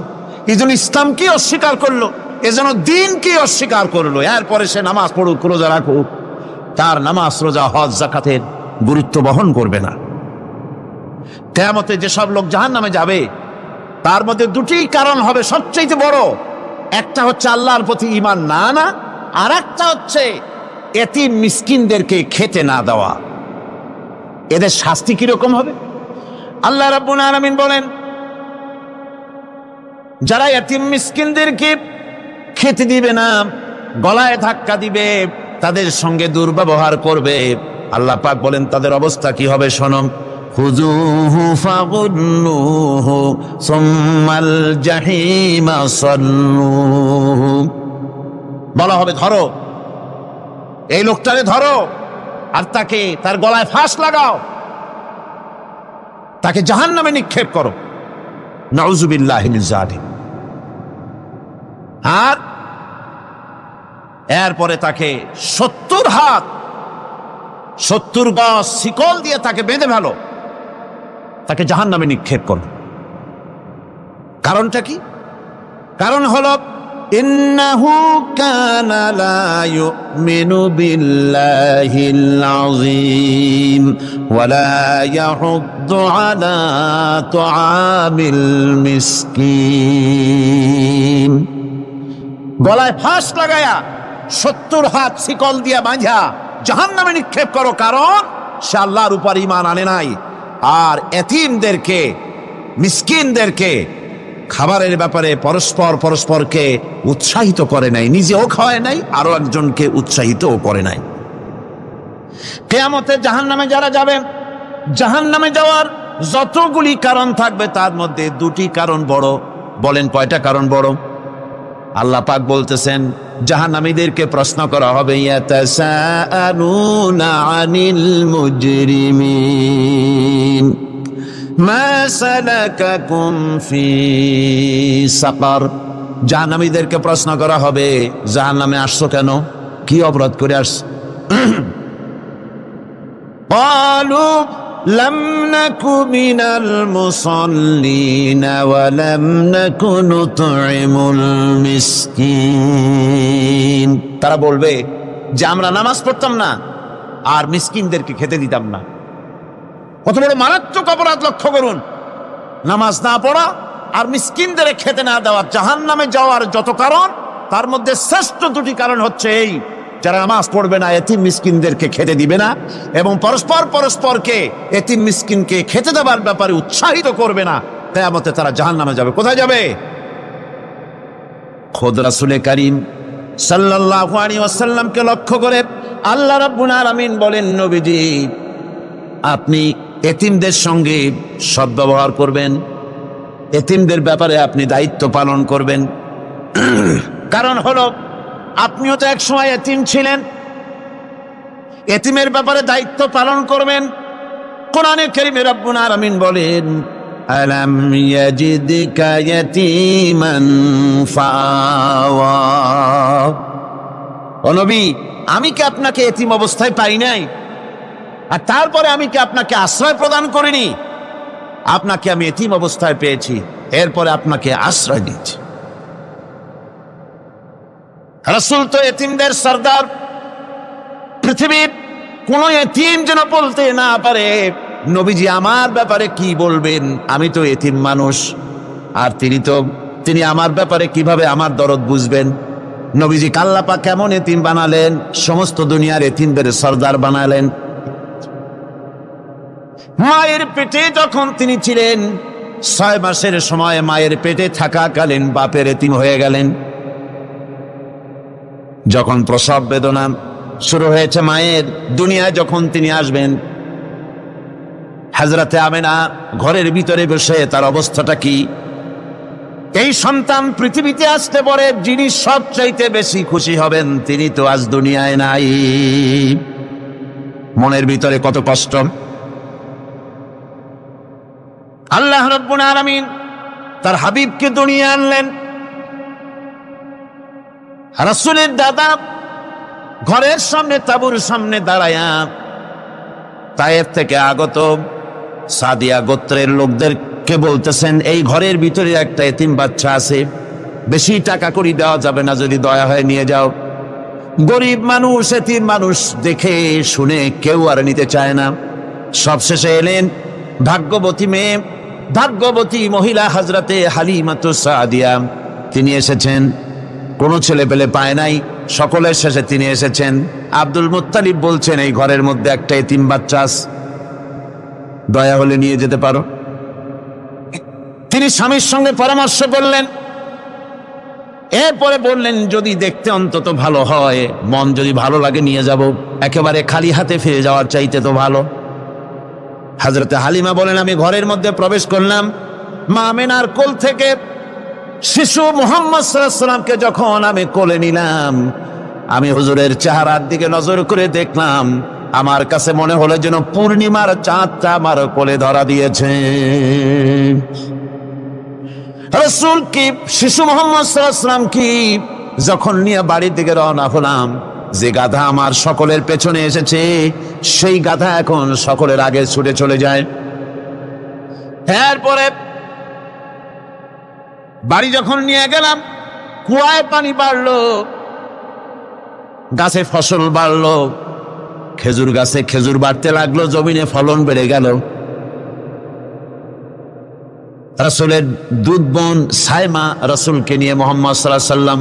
এই জন্য ইসলামকে অস্বীকার করলো, এই জন্য দ্বীনকে অস্বীকার করলো। এরপরে সে নামাজ পড়ুক, রোজা রাখুক, তার নামাজ, রোজা, হজ, যাকাতের গুরুত্ব বহন করবে না। কিয়ামতে যেসব লোক জাহান্নামে যাবে তার মধ্যে দুটি কারণ হবে সবচেয়ে বড়। একটা হচ্ছে আল্লাহর প্রতি ঈমান না আনা, আর একটা হচ্ছে এতিম মিসকিনদেরকে খেতে না দেওয়া। এদের শাস্তি কিরকম হবে? আল্লাহ রাব্বুল আলামিন বলেন, যারা এতিম মিসকিনদেরকে খেতে দিবে না, গলায় ধাক্কা দিবে, তাদের সঙ্গে দুর্ব্যবহার করবে, আল্লাহ পাক বলেন তাদের অবস্থা কি হবে শোনো। খুযূহু ফাগুল্লুহু সুম্মাল জাহিমা সাল্লুহু। বলা হবে ধরো এই লোকটারে, ধরো আর তাকে, তার গলায় ফাঁস লাগাও, তাকে জাহান্নামে নিক্ষেপ করো। নাউযুবিল্লাহি মিন যালিক। আর এরপরে তাকে 70 হাত 70 গজ শিকল দিয়ে তাকে বেঁধে ফেলো, তাকে জাহান্নামে নিক্ষেপ করো। কারণটা কি? কারণ হলো ইন্নাহু কানা লা ইউমিনু বিল্লাহিল আযীম ওয়া লা ইয়াহুদ্দু আলা তুআমিল মিসকিন। গলায় ফাঁস লাগায়া 70 হাত শিকল দিয়া বাঁধা জাহান্নামে নিক্ষেপ করো, কারণ সে আল্লাহর উপর ঈমান আনে নাই, আর এতিমদেরকে, মিসকিনদেরকে খাবারের ব্যাপারে পরস্পরকে উৎসাহিত করে নাই, নিজেও খাওয়ায় নাই, আরো একজনকে উৎসাহিতও করে নাই। কিয়ামতে জাহান্নামে যারা যাবে, জাহান্নামে যাওয়ার যতগুলি কারণ থাকবে তার মধ্যে দুটি কারণ বড়। বলেন কয়টা কারণ বড়? আল্লাহ পাক বলতেছেন জাহান্নামীদেরকে প্রশ্ন করা হবে, ইয়াতাসাআলুনা আনিল মুজরিমিন মা সালাকাকুম ফি সাকার। জাহান্নামীদেরকে প্রশ্ন করা হবে, জাহান্নামে আসছো কেন, কি অপরাধ করে আসছো? ক্বালু লাম নাকু মিনাল মুসাল্লিন ওয়া লাম নাকু নুতঈমুল মিসকিন। তারা বলবে যে আমরা নামাজ পড়তাম না আর মিসকিনদেরকে খেতে দিতাম না। কত বড় মারাত্মক অপরাধ লক্ষ্য করুন। নামাজ না পড়া আর মিসকিনদের খেতে না দেওয়া জাহান্নামে যাওয়ার যত কারণ, তার মধ্যে শ্রেষ্ঠ দুটি কারণ হচ্ছে এই, যারা নামাজ পড়বে না, এতিম মিসকিনদেরকে খেতে দিবে না, এবং পরস্পরকে এতিম মিসকিনকে খেতে দেওয়ার ব্যাপারে উৎসাহিত করবে না, কিয়ামতে তারা জাহান্নামে যাবে। কোথায় যাবে? খোদ রাসূলে কারীম সাল্লাল্লাহু আলাইহি ওয়াসাল্লামকে লক্ষ্য করে আল্লাহ রাব্বুল আলামিন বলেন, নবীজি আপনি এতিমদের সঙ্গে সদ্ব্যবহার করবেন, এতিমদের ব্যাপারে আপনি দায়িত্ব পালন করবেন। কারণ হলো আপনিও তো এক সময় এতিম ছিলেন, এতিমের ব্যাপারে দায়িত্ব পালন করবেন। কোরআনে কারীমে রব্বুল আলামিন বলেন, আলাম ইয়াজিদকা ইয়াতীমান ফাআওয়া। ও নবী, আমি কি আপনাকে এতিম অবস্থায় পাই নাই? আর তারপরে আমি কি আপনাকে আশ্রয় প্রদান করিনি? আপনাকে আমি এতিম অবস্থায় পেয়েছি, এরপরে আপনাকে আশ্রয় দিয়েছি। রাসূল তো এতিমদের সরদার। পৃথিবীর কোন এতিম যেন বলতে না পারে, নবীজি আমার ব্যাপারে কি বলবেন, আমি তো এতিম মানুষ, আর তিনি আমার ব্যাপারে কিভাবে আমার দরদ বুঝবেন। নবীজি আল্লাহ পাক কেমন এতিম বানালেন, সমস্ত দুনিয়ার এতিমদের সরদার বানালেন। মায়ের পেটে যখন তিনি ছিলেন, 6 মাসের সময় মায়ের পেটে থাকাকালীন বাপের এতিম হয়ে গেলেন। যখন প্রসব বেদনা শুরু হয়েছে মায়ের, দুনিয়ায় যখন তিনি আসবেন, হযরতে আমেনা ঘরের ভিতরে বসে তার অবস্থাটা কি? এই সন্তান পৃথিবীতে আসতে পরে যিনি সবচাইতে বেশি খুশি হবেন, তিনি তো আজ দুনিয়ায় নাই। মনের ভিতরে কত কষ্ট। আল্লাহ রাব্বুল আলামিন তার হাবিবকে দুনিয়া আনলেন। রাসূলের দাদা ঘরের সামনে তাঁবুর সামনে দাঁড়ায়া তায়েফ থেকে আগত সাদিয়া গোত্রের লোকদেরকে বলতেছেন, এই ঘরের ভিতরে একটা এতিম বাচ্চা আছে, বেশি টাকা করি দেওয়া যাবে না, যদি দয়া হয় নিয়ে যাও। গরিব মানুষ, এতিম মানুষ দেখে শুনে কেউ আর নিতে চায় না। সবশেষে এলেন ভাগ্যবতী মেয়ে, ভাগ্যবতী মহিলা হযরতে হালিমাতুস সাদিয়া। তিনি এসেছেন, কোনো ছেলে পেলে পায় নাই, সকলের শেষে তিনি এসেছেন। আব্দুল মুত্তালিব বলছেন, এই ঘরের মধ্যে একটা এতিম বাচ্চা আছে, দয়া হলে নিয়ে যেতে পারো। তিনি স্বামীর সঙ্গে পরামর্শ করলেন, এরপরে বললেন, যদি দেখতে অন্তত ভালো হয়, মন যদি ভালো লাগে নিয়ে যাব, একেবারে খালি হাতে ফিরে যাওয়ার চাইতে তো ভালো। হযরতে হালিমা বলেন, আমি ঘরের মধ্যে প্রবেশ করলাম, মা আমেনার কোল থেকে শিশু মুহাম্মদ সাল্লাল্লাহু আলাইহি ওয়াসাল্লামকে যখন আমি কোলে নিলাম, আমি হুজুরের চেহারার দিকে নজর করে দেখলাম, আমার কাছে মনে হলো যেন পূর্ণিমার চাঁদটা আমার কোলে ধরা দিয়েছে। রাসূল কি শিশু মুহাম্মদ সাল্লাল্লাহু আলাইহি ওয়াসাল্লাম কি যখন নিয়ে বাড়ির দিকে রওনা হলাম, যে গাধা আমার সকলের পেছনে এসেছে, সেই গাধা এখন সকলের আগে ছুটে চলে যায়। এরপরে বাড়ি যখন নিয়ে গেলাম, কুয়ায় পানি বাড়লো, গাছে ফসল বাড়লো, খেজুর গাছে খেজুর বাড়তে লাগলো, জমিনে ফলন বেড়ে গেল। রাসূলের দুধ বোন সাইমা রাসূলকে নিয়ে মুহাম্মদ সাল্লাল্লাহু আলাইহি ওয়াসাল্লাম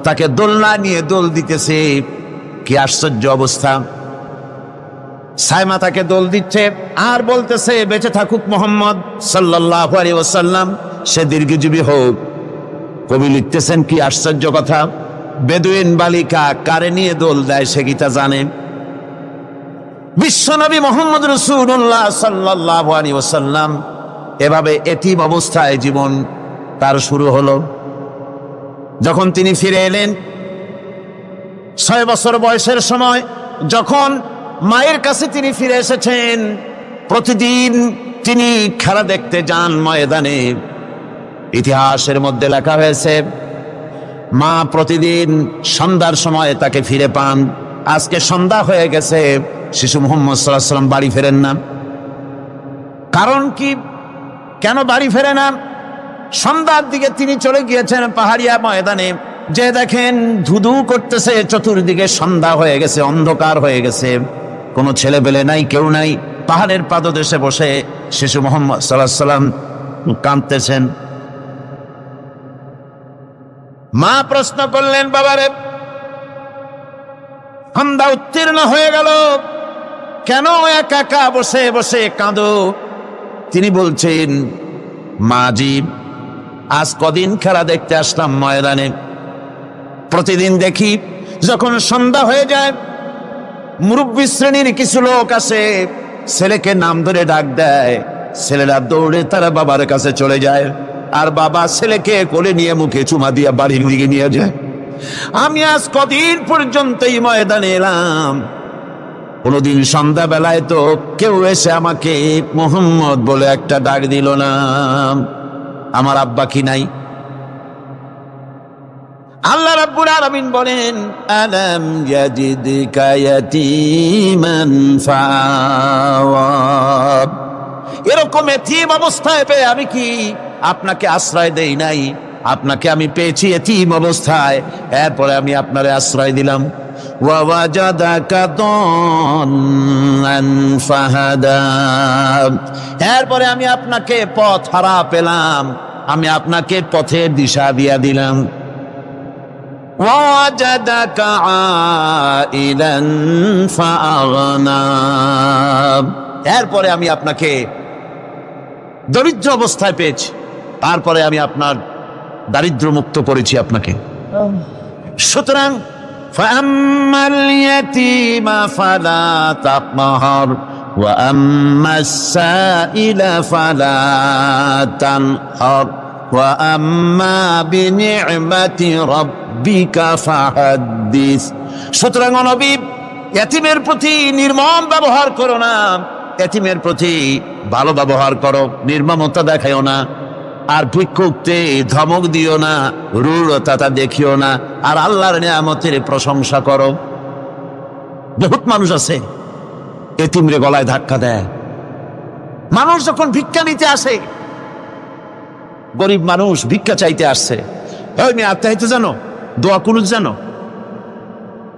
তাকে দোলনা নিয়ে দোল দিতেছে। কি আশ্চর্য অবস্থা! সাইমা তাকে দোল দিচ্ছে আর বলতেছে, বেঁচে থাকুক মুহাম্মদ সাল্লাল্লাহু আলাইহি ওয়াসাল্লাম, সে দীর্ঘজীবী হোক। কবি লিখতেছেন, কি আশ্চর্য কথা! বেদুইন বালিকা কারে নিয়ে দোল দেয় সে কি তা জানে? বিশ্বনবী মুহাম্মদ রাসূলুল্লাহ সাল্লাল্লাহু আলাইহি ওয়াসাল্লাম এভাবে এতিম অবস্থায় জীবন তার শুরু হলো। যখন তিনি ফিরে এলেন 6 বছর বয়সের সময়, যখন মায়ের কাছে তিনি ফিরে এসেছেন, প্রতিদিন তিনি খেলা দেখতে যান ময়দানে। ইতিহাসের মধ্যে লেখা হয়েছে, মা প্রতিদিন সন্ধ্যার সময় তাকে ফিরে পান। আজকে সন্ধ্যা হয়ে গেছে, শিশু মুহাম্মদ সাল্লাল্লাহু আলাইহি ওয়াসাল্লাম বাড়ি ফেরেন না। কারণ কি, কেন বাড়ি ফেরে না? সন্ধ্যার দিকে তিনি চলে গিয়েছেন পাহাড়িয়া ময়দানে, যে দেখেন ধুধু করতেছে, চতুর্দিকে সন্ধ্যা হয়ে গেছে, অন্ধকার হয়ে গেছে, কোনো ছেলে পেলে নাই, কেউ নাই। পাহাড়ের পাদদেশে বসে শিশু মুহাম্মদ সাল্লাল্লাহু আলাইহি ওয়াসাল্লাম কাঁদতেছেন। মা প্রশ্ন করলেন, বাবারে সন্ধ্যা উত্তীর্ণ হয়ে গেল, কেন একা একা বসে বসে কাঁদো? তিনি বলছেন, মাজি, আজ কদিন খেলা দেখতে আসলাম ময়দানে, প্রতিদিন দেখি যখন সন্ধ্যা হয়ে যায় মুরব্বী শ্রেণীর কিছু লোক আসে, ছেলেকে নাম ধরে ডাক দেয়, ছেলেরা দৌড়ে তারা বাবার কাছে চলে যায়, আর বাবা ছেলেকে কোলে নিয়ে মুখে চুমা দিয়ে বাড়ির দিকে নিয়ে যায়। আমি আজ কদিন পর্যন্ত এই ময়দানে এলাম, কোনদিন সন্ধ্যাবেলায় তো কেউ এসে আমাকে মোহাম্মদ বলে একটা ডাক দিল না। আমার আব্বা কি নাই? আল্লাহ রাব্বুল আলামিন বলেন, আলাম ইয়াজিদকা ইয়াতীমান ফাআওয়া। এরকম এতিম অবস্থায় পেয়ে আমি কি আপনাকে আশ্রয় দেই নাই? আপনাকে আমি পেয়েছি এতিম অবস্থায়, এরপরে আমি আপনারে আশ্রয় দিলাম। ওয়া ওয়াজাদাকা দাল্লান ফাহাদা। এরপরে আমি আপনাকে পথ হারা পেলাম, আমি আপনাকে পথের দিশা দিয়া দিলাম। ওয়াজাদাকা আইলান ফাআগনা। এরপরে আমি আপনাকে দরিদ্র অবস্থায় পেয়েছি, তারপরে আমি আপনার দারিদ্র মুক্ত করেছি আপনাকে। সুতরাং ফাআম্মাল ইয়াতীমা ফালা তাকহার ওয়া আম্মাস সাইলা ফালা তানহার ওয়া আম্মা বিনি'মাতি রাব্বিকা ফাহাদ্দিস। সুতরাং নবী, এতিমের প্রতি নির্মম ব্যবহার করো না, এতিমের প্রতি ভালো ব্যবহার করো, নির্মমতা দেখাইও না। আর ভিক্ষুককে ধমক দিও না, রূঢ়তা দেখিও না, আর আল্লাহর নিয়ামতের প্রশংসা করো। বহুত মানুষ আছে এতিমরে গলায় ধাক্কা দেয়। মানুষ যখন ভিক্ষা নিতে আসে, গরিব মানুষ ভিক্ষা চাইতে আসছে, ওই মেয়ে আত্মাহিত জানো, দোয়া কুনুত জানো,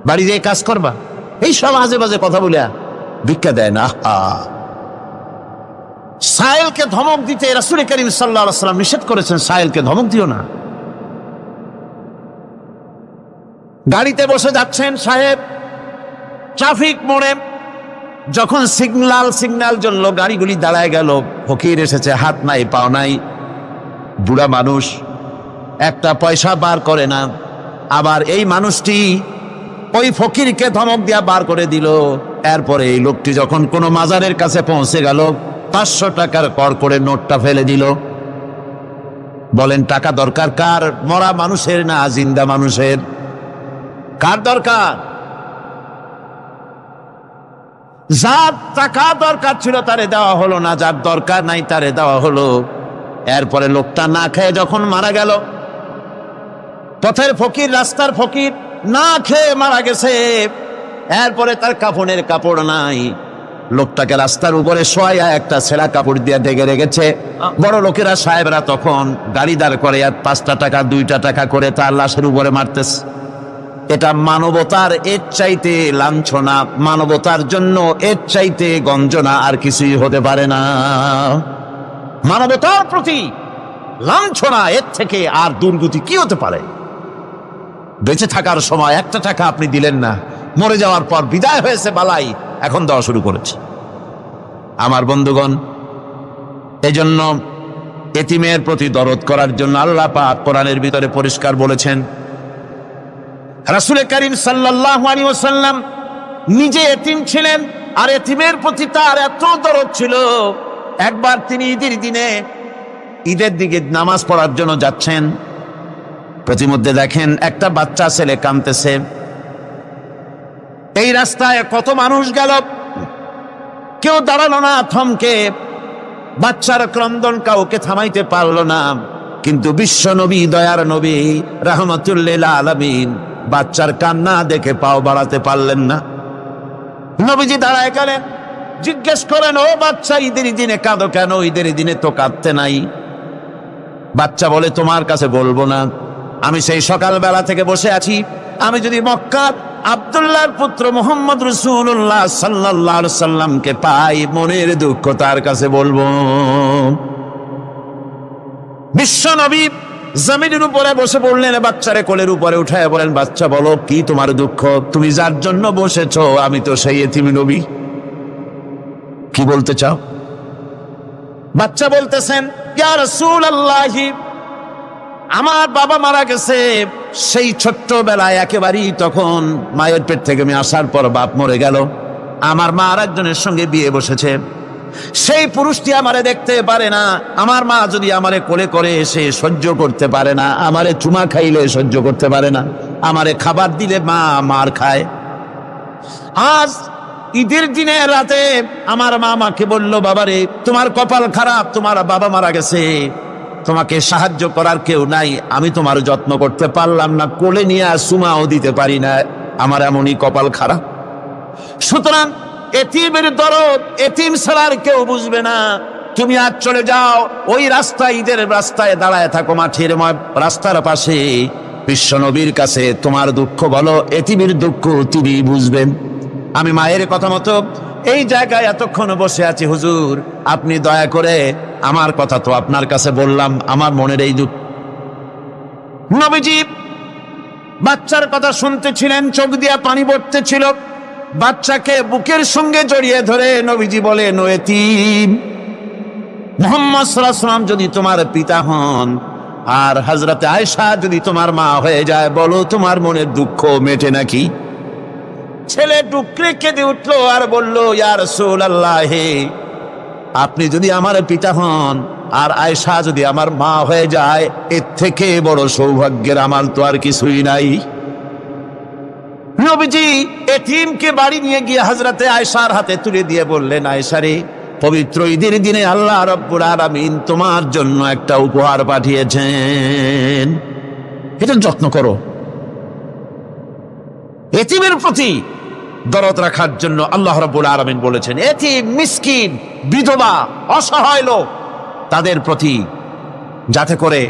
বাড়িতে কাজ করবা, এই সব আজে বাজে কথা বলে ভিক্ষা দেয় না। সায়েলকে ধমক দিতে রাসূল করিম সাল্লাল্লাহু আলাইহি ওয়াসাল্লাম নিষেধ করেছেন, সায়েলকে ধমক দিও না। গাড়িতে বসে যাচ্ছেন সাহেব, ট্রাফিক মোড়ে যখন সিগন্যাল জ্বলল, গাড়িগুলি দাঁড়ায় গেল, ফকির এসেছে, হাত নাই পাও নাই, বুড়া মানুষ, একটা পয়সা বার করে না। আবার এই মানুষটি ওই ফকিরকে ধমক দিয়া বার করে দিল। এরপরে এই লোকটি যখন কোনো মাজারের কাছে পৌঁছে গেল, 500 টাকার কর করে নোটটা ফেলে দিল। বলেন টাকা দরকার কার? মরা মানুষের না জিন্দা মানুষের? কার দরকার? যার টাকা দরকার ছিল তারে দেওয়া হলো না, যার দরকার নাই তারে দেওয়া হলো। এরপরে লোকটা না খেয়ে যখন মারা গেল, পথের ফকির, রাস্তার ফকির, না খেয়ে মারা গেছে। এরপরে তার কাফনের কাপড় নাই, লোকটাকে রাস্তার উপরে শোয়া একটা ছেঁড়া কাপড় দিয়ে ঢেকে রেখেছে। বড় লোকেরা, সাহেবরা তখন গাড়ি দাঁড় করে আর 5টা টাকা 2টা টাকা করে তার লাশের উপরে মারতেছে। এটা মানবতার এর চাইতে লাঞ্ছনা, মানবতার জন্য এর চাইতে গঞ্জনা আর কিছুই হতে পারে না। মানবতার প্রতি লাঞ্ছনা, এর থেকে আর দুর্গতি কি হতে পারে? বেঁচে থাকার সময় 1টা টাকা আপনি দিলেন না, মরে যাওয়ার পর বিদায় হয়েছে বালাই, এখন দেওয়া শুরু করেছে। আমার বন্ধুগণ, এজন্য এতিমের প্রতি দরদ করার জন্য আল্লাহ পাক কোরআনের ভিতরে পরিষ্কার বলেছেন। রাসূল করিম সাল্লাল্লাহু আলাইহি ওয়াসাল্লাম নিজে এতিম ছিলেন, আর এতিমের প্রতি তার এত দরদ ছিল। একবার তিনি ঈদের দিকে নামাজ পড়ার জন্য যাচ্ছেন, প্রতিমধ্যে দেখেন একটা বাচ্চা ছেলে কাঁদতেছে। এই রাস্তায় কত মানুষ গেল, কেউ দাঁড়ালো না থমকে, বাচ্চার ক্রন্দন কাউকে থামাইতে পারলো না। কিন্তু বিশ্ব নবী, দয়ার নবী, রাহমাতুল্লিল আলামিন বাচ্চার কান্না দেখে পাও বাড়াতে পারলেন না। নবীজি দাঁড়ায় গেলেন, জিজ্ঞেস করেন, ও বাচ্চা, ঈদের দিনে কাঁদো কেন? ঈদের দিনে তো কাঁদতে নাই। বাচ্চা বলে, তোমার কাছে বলবো না, আমি সেই সকালবেলা থেকে বসে আছি, আমি যদি মক্কার আব্দুল্লাহর পুত্র মুহাম্মদ রাসূলুল্লাহ সাল্লাল্লাহু আলাইহি সাল্লামকে পাই, মনের দুঃখ তার কাছে বলবো। বিশ্ব নবী জমিনের উপরে বসে পড়লেন, বাচ্চারে কোলের উপরে উঠায় বলেন, বাচ্চা বলো কি তোমার দুঃখ, তুমি যার জন্য বসেছ আমি তো সেই এতিম নবী, কি বলতে চাও? বাচ্চা বলতেছেন, ইয়া রাসূলুল্লাহ, আমার বাবা মারা গেছে সেই ছোট্টবেলায়, একেবারেই তখন মায়ের পেট থেকে আমি আসার পর বাপ মরে গেল, আমার মা আর একজনের সঙ্গে বিয়ে বসেছে, সেই পুরুষটি আমারে দেখতে পারে না, আমার মা যদি আমারে কোলে করে এসে সহ্য করতে পারে না, আমারে চুমা খাইলে সহ্য করতে পারে না, আমারে খাবার দিলে মা মার খায়। আজ ঈদের দিনে রাতে আমার মা আমাকে বলল, বাবারে তোমার কপাল খারাপ, তোমার বাবা মারা গেছে, তোমাকে সাহায্য করার কেউ নাই, আমি তোমার যত্ন করতে পারলাম না, কোলে নিয়ে চুমাও দিতে পারি না, আমার এমনই কপাল খারাপ। সুতরাং এতিমের দরদ এতিম ছাড়া আর কেউ বুঝবে না, তুমি আজ চলে যাও, ওই রাস্তায়, ঈদের রাস্তায় দাঁড়ায় থাকো, মাঠের রাস্তার পাশে, বিশ্ব নবীর কাছে তোমার দুঃখ বলো, এতিমের দুঃখ তিনি বুঝবেন। আমি মায়ের কথা মতো এই জায়গায় এতক্ষণ বসে আছি, হুজুর আপনি দয়া করে, আমার কথা তো আপনার কাছে বললাম, আমার মনের এই দুঃখ। নবীজি বাচ্চার কথা শুনতেছিলেন, চোখ দিয়া পানি পড়তেছিল, বাচ্চাকে বুকের সঙ্গে জড়িয়ে ধরে নবীজি বলেন, ও এতিম, মুহাম্মদ সাল্লাল্লাহু আলাইহি ওয়াসাল্লাম যদি তোমার পিতা হন আর হযরতে আয়েশা যদি তোমার মা হয়ে যায়, বলো তোমার মনের দুঃখ মেটে নাকি? ছেলে ডুকরে কেঁদে উঠলো আর বলল, ইয়া রাসূলুল্লাহ, আপনি যদি আমার পিতা হন আর আয়েশা যদি আমার মা হয়ে যায়, এর থেকে বড় সৌভাগ্যের আমার তো আর কিছুই নাই। নবীজি এতিমকে বাড়ি নিয়ে গিয়ে হযরতে আয়েশার হাতে তুলে দিয়ে বললেন, আয়েশা রে, পবিত্র ঈদের দিনে আল্লাহ রাব্বুল আলামিন তোমার জন্য একটা উপহার পাঠিয়েছেন, এটা যত্ন করো। এতিমের প্রতি দরদ রাখার জন্য আল্লাহ রাব্বুল আলামিন বলেছেন, এতিম, মিসকিন, বিধবা, অসহায় লোক, তাদের প্রতি যাতে করে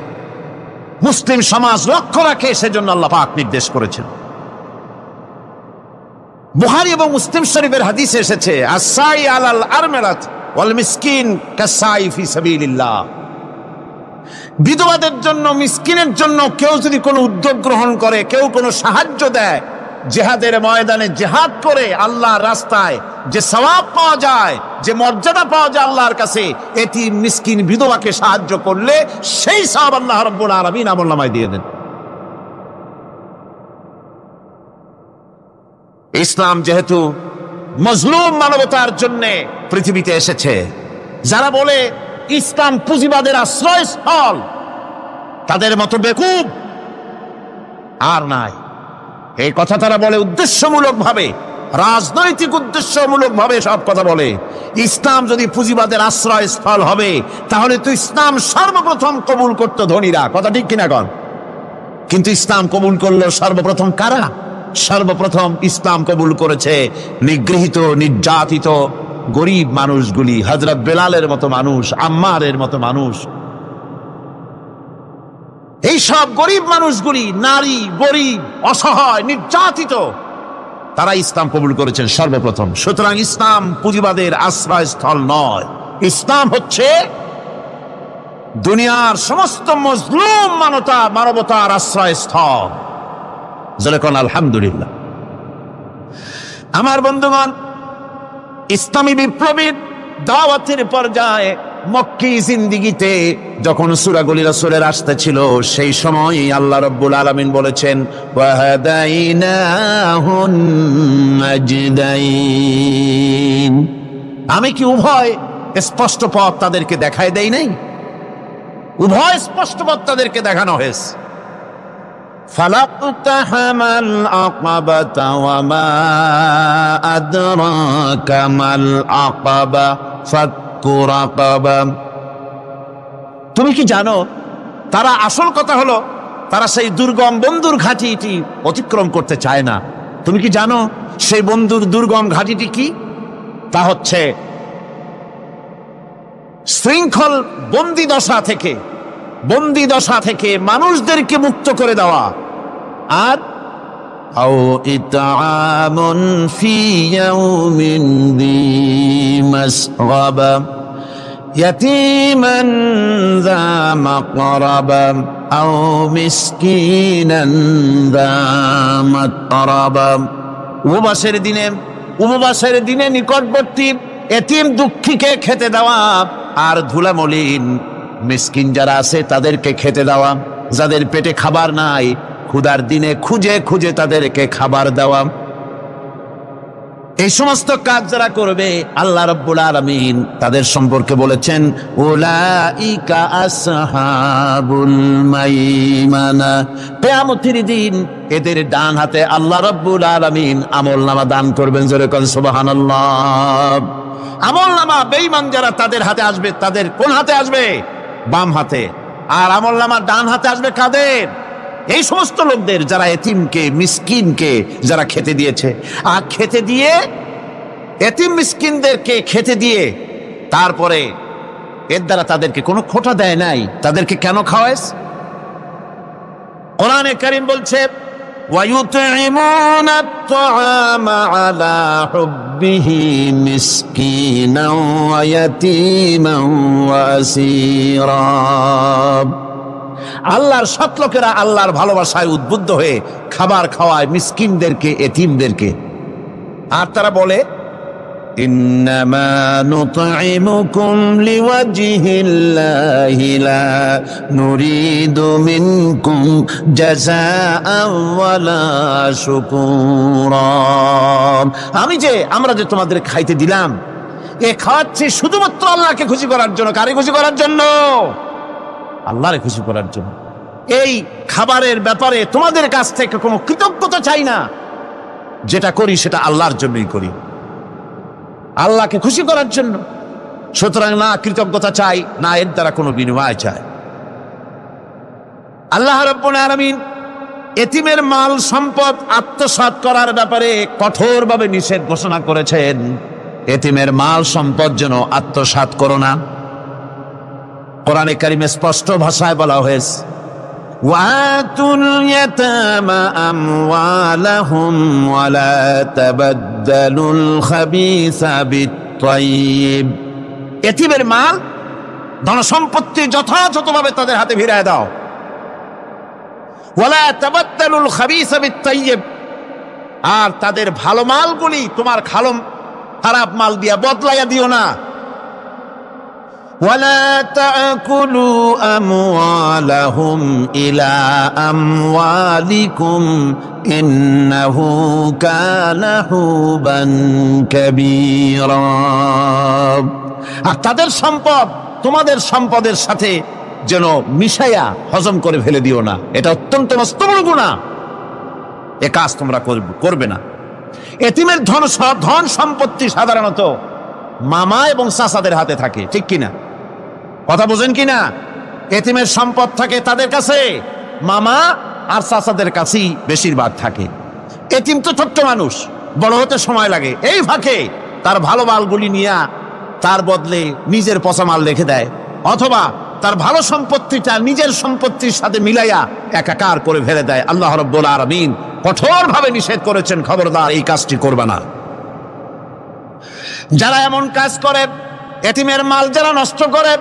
মুসলিম সমাজ লক্ষ্য রাখে, সেজন্য আল্লাহ পাক নির্দেশ করেছেন। বুখারী এবং মুসলিম শরীফের হাদিসে এসেছে, আস-সাই আলাল আরমালাত ওয়াল মিসকিন কাস-সাই ফি সাবিলিল্লাহ। বিধবাদের জন্য, মিসকিনের জন্য কেউ যদি কোনো উদ্যোগ গ্রহণ করে, কেউ কোনো সাহায্য দেয়, জিহাদের ময়দানে জিহাদ করে আল্লাহর রাস্তায় যে সওয়াব পাওয়া যায়, যে মর্যাদা পাওয়া যায় আল্লাহর কাছে, এতিম, মিসকিন, বিধবাকে সাহায্য করলে সেই সওয়াব আল্লাহ রাব্বুল আলামিন আমলনামায় দিয়ে দেন। ইসলাম যেহেতু মজলুম মানবতার জন্য পৃথিবীতে এসেছে, যারা বলে ইসলাম পুঁজিবাদের আশ্রয়স্থল, তাদের মতো বেকুব আর নাই। এই কথা তারা বলে উদ্দেশ্যমূলক ভাবে, রাজনৈতিক উদ্দেশ্যমূলক ভাবে সব কথা বলে। ইসলাম যদি পুঁজিবাদের আশ্রয়স্থল হবে, তাহলে তো ইসলাম সর্বপ্রথম কবুল করতো ধনীরা, কথা ঠিক কিনা কন? কিন্তু ইসলাম কবুল করলো সর্বপ্রথম কারা? সর্বপ্রথম ইসলাম কবুল করেছে নিগৃহীত, নির্যাতিত গরিব মানুষগুলি, হযরত বেলালের মতো মানুষ, আম্মারের মতো মানুষ। এই সব গরিব মানুষগুলি, নারী, গরিব, অসহায়, নির্যাতিত, তারা ইসলাম কবুল করেছেন সর্বপ্রথম। সুতরাং ইসলাম পুঁজিবাদের আশ্রয়স্থল নয়, ইসলাম হচ্ছে দুনিয়ার সমস্ত মজলুম মানবতার আশ্রয়স্থল। যেরকম আলহামদুলিল্লাহ। আমার বন্ধুগণ, ইসলামী বিপ্লবীর দাওয়াতের পর্যায়ে মক্কি জিন্দেগিতে যখন সূরাগুলি রাসূলের আসতে ছিল, সেই সময় আল্লাহ রাব্বুল আলামিন বলেছেন, ওয়াহাদাইনাহুন নাজদাইন, আমি কি উভয় স্পষ্ট পথ তাদেরকে দেখায় দেই নাই? উভয় স্পষ্ট পথ তাদেরকে দেখানো হয়েছে। ফালাকতাহামাল আকাবাতা ওয়া মা আদরাকা মাল আকাবা ফাক্কু রাকাবা। তুমি কি জানো, তারা, আসল কথা হলো তারা সেই দুর্গম বন্ধুর ঘাঁটিটি অতিক্রম করতে চায় না। তুমি কি জানো সেই বন্ধুর দুর্গম ঘাঁটিটি কি? তা হচ্ছে শৃঙ্খল বন্দি দশা থেকে মানুষদেরকে মুক্ত করে দেওয়া, আর আও ইতআমুন ফি ইয়াউমিন যী মাসগাবা ইয়াতীমান যা মাকরাবা আও মিসকিনান যা মাতরাবা। উপবাসের দিনে নিকটবর্তী এতিম দুঃখীকে খেতে দেওয়া, আর ধুলামলিন মিসকিন যারা আছে তাদেরকে খেতে দেওয়া, যাদের পেটে খাবার নাই ক্ষুধার দিনে খুঁজে খুঁজে তাদেরকে খাবার দেওয়া। এই সমস্ত কাজ যারা করবে আল্লাহ রাব্বুল আলামিন তাদের সম্পর্কে বলেছেন উলাইকা আসহাবুল মাইমানা। কিয়ামতের দিন এদের ডান হাতে আল্লাহ রাব্বুল আলামিন আমলনামা দান করবেন। জোরে কোন সুবহানাল্লাহ। আমলনামা বেঈমান যারা তাদের হাতে আসবে, তাদের কোন হাতে আসবে? বাম হাতে। আর আমলনামা ডান হাতে আসবে কাদের? এই সমস্ত লোকদের যারা এতিমকে মিসকিনকে যারা খেতে দিয়েছে। আর খেতে দিয়ে এতিম মিসকিনদেরকে খেতে দিয়ে তারপরে এর দ্বারা তাদেরকে কোনো খোঁটা দেয় নাই। তাদেরকে কেন খাওয়াস? কোরআনে কারীম বলছে وَيُطْعِمُونَ الطَّعَامَ عَلَى حُبِّهِ مِسْكِينًا وَيَتِيمًا وَأَسِيرًا। আল্লাহর সৎ লোকেরা আল্লাহর ভালোবাসায় উদ্বুদ্ধ হয়ে খাবার খাওয়ায় মিসকিনদেরকে, এতিমদেরকে। আর তারা বলে ইন্নামা নুতঈমুকুম লিওয়াজহিল্লাহি লা নুরিদু মিনকুম জাযাআন ওয়ালা শুকুরা। আমরা যে তোমাদের খাইতে দিলাম, এ খাওয়াচ্ছি শুধুমাত্র আল্লাহকে খুশি করার জন্য। কারে খুশি করার জন্য? আল্লাহরে খুশি করার জন্য। এই খাবারের ব্যাপারে তোমাদের কাছ থেকে কোনো কৃতজ্ঞতা চাই না। যেটা করি সেটা আল্লাহর জন্যই করি, আল্লাহকে খুশি করার জন্য। সুতরাং না কৃতজ্ঞতা চাই, না এর দ্বারা কোনো বিনিময় চাই। আল্লাহ রাব্বুল আলামিন এতিমের মাল সম্পদ আত্মসাৎ করার ব্যাপারে কঠোরভাবে নিষেধ ঘোষণা করেছেন। এতিমের মাল সম্পদ যেন আত্মসাৎ করো না। কোরআনে কারিমে স্পষ্ট ভাষায় বলা হয়েছে ওয়াতুল ইয়াতামা আমওয়ালাহুম ওয়ালা তাবাদদালুল খাবিসা বিত-তাইয়্যিব। এতিমের মাল ধন সম্পত্তি যথাযথভাবে তাদের হাতে ফিরিয়ে দাও। ওয়ালা তাবাদদালুল খাবিসা বিত-তাইয়্যিব। আর তাদের ভালো মালগুলি তোমার খারাপ মাল দিয়া বদলাইয়া দিও না। ولا تأكلوا أموالهم إلى أموالكم إنه كان حوبا كبيرا। আর তাদের সম্পদ তোমাদের সম্পদের সাথে যেন মিশাইয়া হজম করে ফেলে দিও না। এটা অত্যন্ত মস্ত বড় গুনাহ। এ কাজ তোমরা করবে না। এতিমের ধন সম্পত্তি সাধারণত মামা এবং চাচাদের হাতে থাকে, ঠিক কিনা? কথা বোঝেন কিনা? এতিমের সম্পদ থাকে তাদের কাছে, মামা আর চাচাদের কাছেই বেশিরভাগ থাকে। এতিম তো ছোট্ট মানুষ, বড় হতে সময় লাগে। এই ফাঁকে তার ভালো মালগুলি নিয়ে তার বদলে নিজের পচা মাল রেখে দেয়, অথবা তার ভালো সম্পত্তিটা নিজের সম্পত্তির সাথে মিলাইয়া একাকার করে ফেলে দেয়। আল্লাহ রাব্বুল আলামিন কঠোরভাবে নিষেধ করেছেন, খবরদার এই কাজটি করবে না। যারা এমন কাজ করে, এতিমের মাল যারা নষ্ট করে,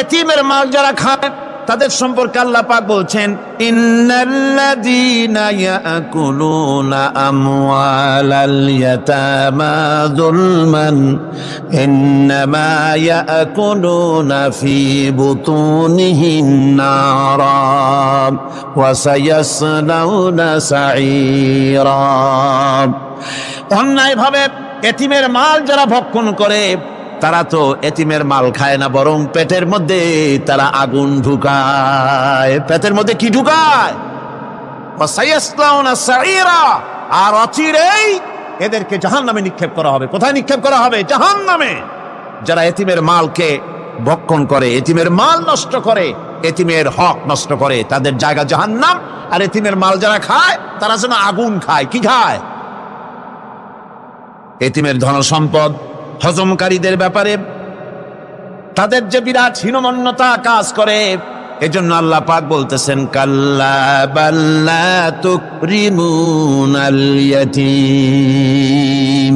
এতিমের মাল যারা খায়, তাদের সম্পর্কে আল্লাহ পাক বলছেন ইন্নাল্লাযীনা ইয়াকুলুনা আমওয়ালাল ইয়াতামা যুলমান ইন্নামা ইয়াকুলুনা ফি বুতুনিহিম নারা ওয়া সায়াসলাউনা সাঈরা। অন্যায়ভাবে এতিমের মাল যারা ভক্ষণ করে তারা তো এতিমের মাল খায় না, বরং পেটের মধ্যে তারা আগুন ঢুকায়। পেটের মধ্যে কি ঢুকায়? আর অচিরেই এদেরকে জাহান্নামে নিক্ষেপ করা হবে। কোথায় নিক্ষেপ করা হবে? জাহান্নামে। যারা এতিমের মালকে ভক্ষণ করে, এতিমের মাল নষ্ট করে, এতিমের হক নষ্ট করে, তাদের জায়গা জাহান্নাম। আর এতিমের মাল যারা খায় তারা যেন আগুন খায়। কি খায়? এতিমের ধন সম্পদ হজমকারীদের ব্যাপারে তাদের যে বিরাট হীনমন্যতা কাজ করে, এজন্য আল্লাহ পাক বলতেছেন কাল্লা বাল্লা তুকরিমুনাল ইয়াতীম।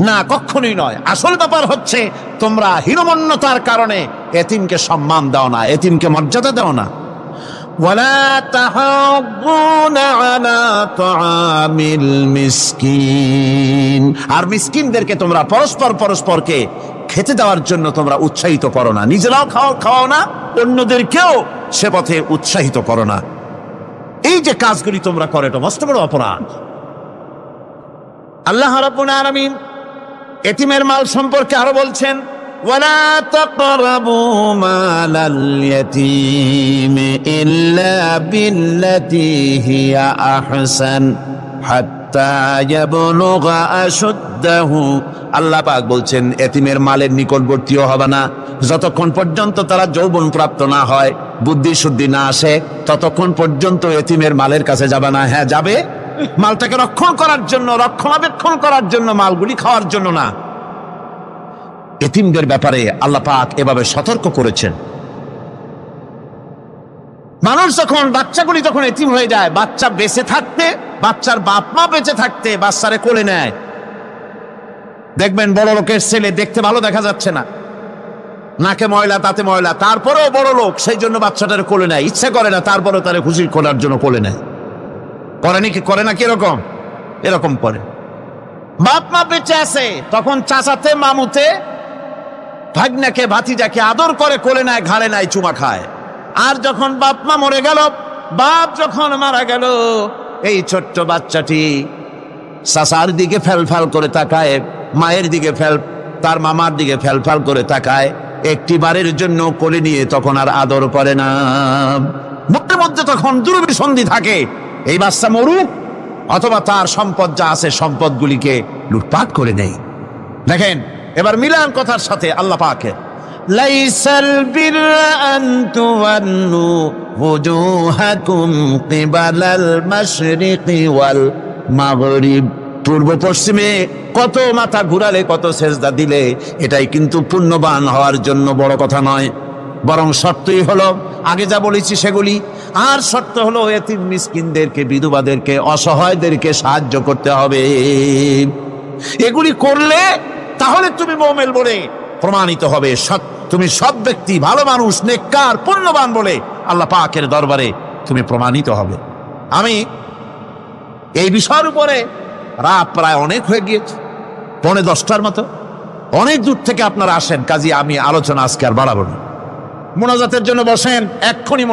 না, কখনোই নয়। আসল ব্যাপার হচ্ছে তোমরা হীনমন্যতার কারণে এতিমকে সম্মান দাও না, এতিমকে মর্যাদা দাও না। ওয়ালা তাহাব্বুনা আলা তাআমিল মিসকিন, আর মিসকিনদেরকে তোমরা পরস্পরকে খেতে দেওয়ার জন্য তোমরা উৎসাহিত করো না, নিজেরাও খাওয়াও না, অন্যদেরকেও সে পথে উৎসাহিত করো না। এই যে কাজগুলি তোমরা করো, এটা মস্ত বড় অপরাধ। আল্লাহ রাব্বুল আলামিন এতিমের মাল সম্পর্কে আরো বলছেন, ওয়ালা তাকরাবু মালাল ইয়াতীম ইল্লা বিল্লাতী হিয়া আহসান হাত্তা ইয়াবলুগা আশুদ্দাহু। আল্লাহ পাক বলছেন এতিমের মালের নিকটবর্তীও হবে না যতক্ষণ পর্যন্ত তারা যৌবন প্রাপ্ত না হয়, বুদ্ধি শুদ্ধি না আসে, ততক্ষণ পর্যন্ত এতিমের মালের কাছে যাবে না। হ্যাঁ যাবে, মালটাকে রক্ষণাবেক্ষণ করার জন্য, মালগুলি খাওয়ার জন্য না। এতিমদের ব্যাপারে আল্লাহ পাক এভাবে সতর্ক করেছেন। মানুষ যখন, বাচ্চাগুলি যখন এতিম হয়ে যায়, বাচ্চা বেঁচে থাকতে, বাচ্চার বাপ মা বেঁচে থাকতে বাচ্চারে কোলে নেয়। দেখবেন বড় লোকের ছেলে দেখতে ভালো দেখা যাচ্ছে না, নাকে ময়লা তাতে ময়লা, তারপরেও বড় লোক, সেই জন্য বাচ্চাটারে কোলে নেয়, ইচ্ছা করে না, তারপরেও তারে খুশি করার জন্য কোলে নেয়। করে না কি এরকম করে। বাপ মা বেঁচে আছে তখন চাচাতে মামুতে ভাগ্নাকে ভাতিজাকে আদর করে কোলে নেয়, ঘাড়ে নেয়, চুমা খায়। আর যখন বাপ মা মরে গেল, বাপ যখন মারা গেল, এই ছোট্ট বাচ্চাটি চাচার দিকে ফেলফাল করে তাকায়, মায়ের দিকে তার মামার দিকে ফেলফাল করে তাকায়, একটি বারের জন্য কোলে নিয়ে তখন আর আদর করে না। মুখের মধ্যে তখন দুর্বিসন্ধি থাকে, এই বাচ্চা মরুক অথবা তার সম্পদ যা আছে সম্পদগুলিকে লুটপাট করে নেই। দেখেন এবার মিলান কথার সাথে আল্লাহ পাকে, লাইসাল বিররা আন তুওয়াল্লু ওজুহাকুম কিবালাল মাশরিকি ওয়াল মাগরিব। পূর্ব পশ্চিমে কত মাথা ঘুরালে, কত সেজদা দিলে, এটাই কিন্তু পুণ্যবান হওয়ার জন্য বড় কথা নয়, বরং শর্তই হলো আগে যা বলেছি সেগুলি। আর শর্ত হলো এতিম মিসকিনদেরকে, বিধবাদেরকে, অসহায়দেরকে সাহায্য করতে হবে। এগুলি করলে তাহলে তুমি মুমিন বলে প্রমাণিত হবে, তুমি সৎ ব্যক্তি, ভালো মানুষ, নেককার, পুণ্যবান বলে আল্লাহ পাকের দরবারে তুমি প্রমাণিত হবে। আমি এই বিষয়ের উপরে রাত প্রায় অনেক হয়ে গিয়েছে, 9:45 মতো, অনেক দূর থেকে আপনারা আসেন, কাজী আমি আলোচনা আজকে আর বাড়াবো না। মোনাজাতের জন্য বসেন, এক্ষুনি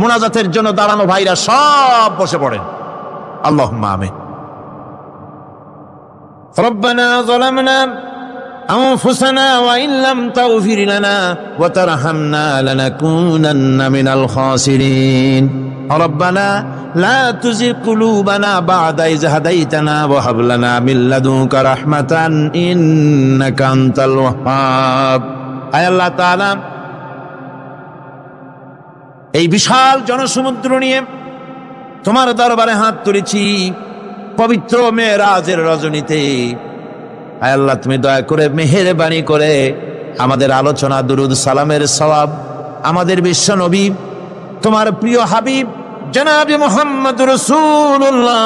মোনাজাতের জন্য দাঁড়ানো ভাইরা সব বসে পড়েন। আল্লাহুম্মা আমিন। রব্বানা যালামনা আনফুসানা ওয়া ইন লাম তাগফির লানা ওয়া তারহামনা লানাকুনান্না মিনাল খাসিরিন। রব্বানা লা তুযিগ কুলুবানা বা'দা ইয হাদাইতানা ওয়া হাব লানা মিন লাদুনকা রাহমাতান ইন্নাকা আনতাল ওয়াহ্হাব। আয় আল্লাহ তাআলা, এই বিশাল জনসমুদ্র নিয়ে তোমার দরবারে হাত তুলেছি পবিত্র মেরাজের রজনীতে। আয় আল্লাহ, তুমি দয়া করে মেহেরবানি করে আমাদের আলোচনা, দুরুদ সালামের সওয়াব আমাদের বিশ্ব নবী, তোমার প্রিয় হাবিব জনাবে মুহাম্মদ রাসূলুল্লাহ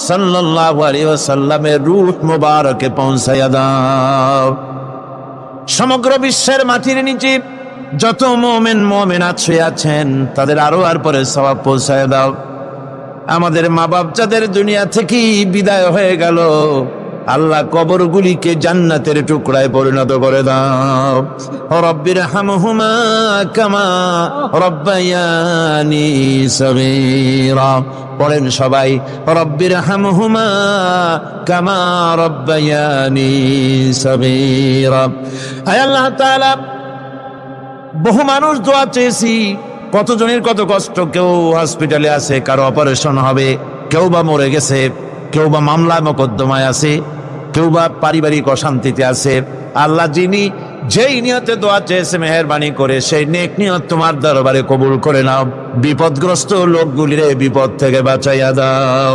সাল্লাল্লাহু আলাইহি ওয়াসাল্লামের রূহ মুবারকে পৌঁছায়া দাও। সমগ্র বিশ্বের মাটির নিচে যত মুমিনাত শুয়ে আছেন তাদের আরো আর পরে সওয়াব পৌঁছায় দাও। আমাদের মা বাপ যাদের দুনিয়া থেকে বিদায় হয়ে গেল, আল্লাহ কবরগুলিকে জান্নাতের টুকরায় পরিণত করে দাও। রব্বির হামহুমা কামা রব্বায়ানি সগীরা। পড়েন সবাই, রব্বির হামহুমা কামা রব্বায়ানি সগীরা। আয় আল্লাহ তাআলা, বহু মানুষ দোয়া চেয়েছি, কতজনের কত কষ্ট, কেউ হসপিটালে আছে, কারো অপারেশন হবে, কেউ বা মরে গেছে, কেউ বা মামলা মোকদ্দমায় আছে, কেউ বা পারিবারিক অশান্তিতে আছে। আল্লাহ যিনি যেই নিয়তে দোয়া চেয়েছে মেহেরবানি করে সেই নেক নিয়ত তোমার দরবারে কবুল করে নাও। বিপদগ্রস্ত লোকগুলির বিপদ থেকে বাঁচাইয়া দাও।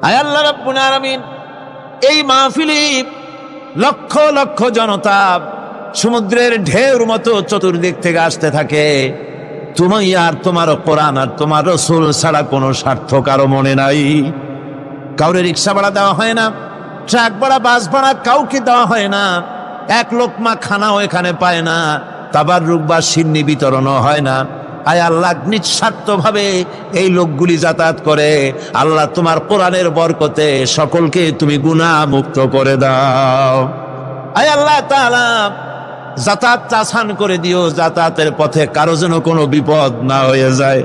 আয় আল্লাহ রাব্বুল আলামিন, এই মাহফিলে লক্ষ লক্ষ জনতা সমুদ্রের ঢেউর মতো চতুর্দিক থেকে আসতে থাকে। তুমি আর তোমার কোরআন আর তোমার রাসূল ছাড়া কোনো স্বার্থ কারো মনে নাই। কাউরে রিক্সা ভাড়া দেওয়া হয় না, ট্রাক ভাড়া, বাস ভাড়া কাউকে দেওয়া হয় না, এক লোকমা খানাও এখানে পায় না, তাবাররুক বা সিন্নি বিতরণও হয় না। আয় আল্লাহ, নিঃস্বার্থ ভাবে এই লোকগুলি যাতায়াত করে। আল্লাহ, তোমার কোরআনের বরকতে সকলকে তুমি গুনাহ মুক্ত করে দাও। আয় আল্লাহ তাআলা, যাতায়াত আসান করে দিও, যাতায়াতের পথে কারো যেন কোনো বিপদ না হয়ে যায়।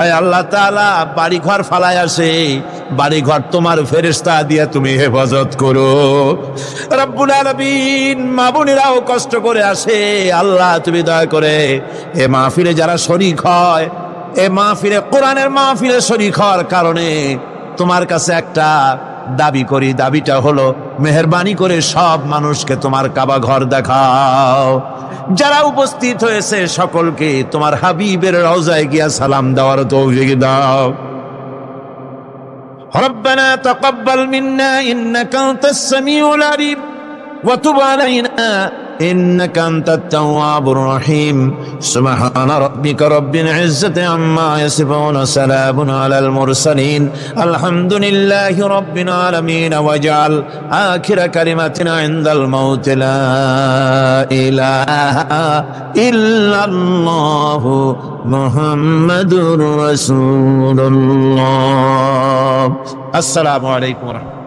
আয় আল্লাহ তাআলা, বাড়ি ঘর ফালায় আসে, বাড়ি ঘর তোমার ফেরেশতা দিয়ে তুমি হেফাজত করো। রব্বুল আলামিন, মা বোনেরাও কষ্ট করে আসে, আল্লাহ তুমি দয়া করে এ মাহফিলে যারা শরীক হয়, এ মাহফিলে, কোরআনের মাহফিলে শরীক হওয়ার কারণে তোমার কাছে একটা দাবি করি। দাবিটা হলো, মেহেরবানি করে সব মানুষকে তোমার কাবা ঘর দেখাও। যারা উপস্থিত হয়েছে সকলকে তোমার হাবিবের রওজায় গিয়া সালাম দেওয়ার তৌফিক দাও। রব্বানা তাকাব্বাল মিন্না ইন্নাকা আনতাস সামিউল আলিম ওয়া তুব আলাইনা إنك أنت التواب الرحيم سبحان ربك رب العزة عما يصفون سلام على المرسلين الحمد لله رب العالمين واجعل آخر كلمتنا عند الموت لا إله إلا الله محمد رسول الله السلام عليكم ورحمة الله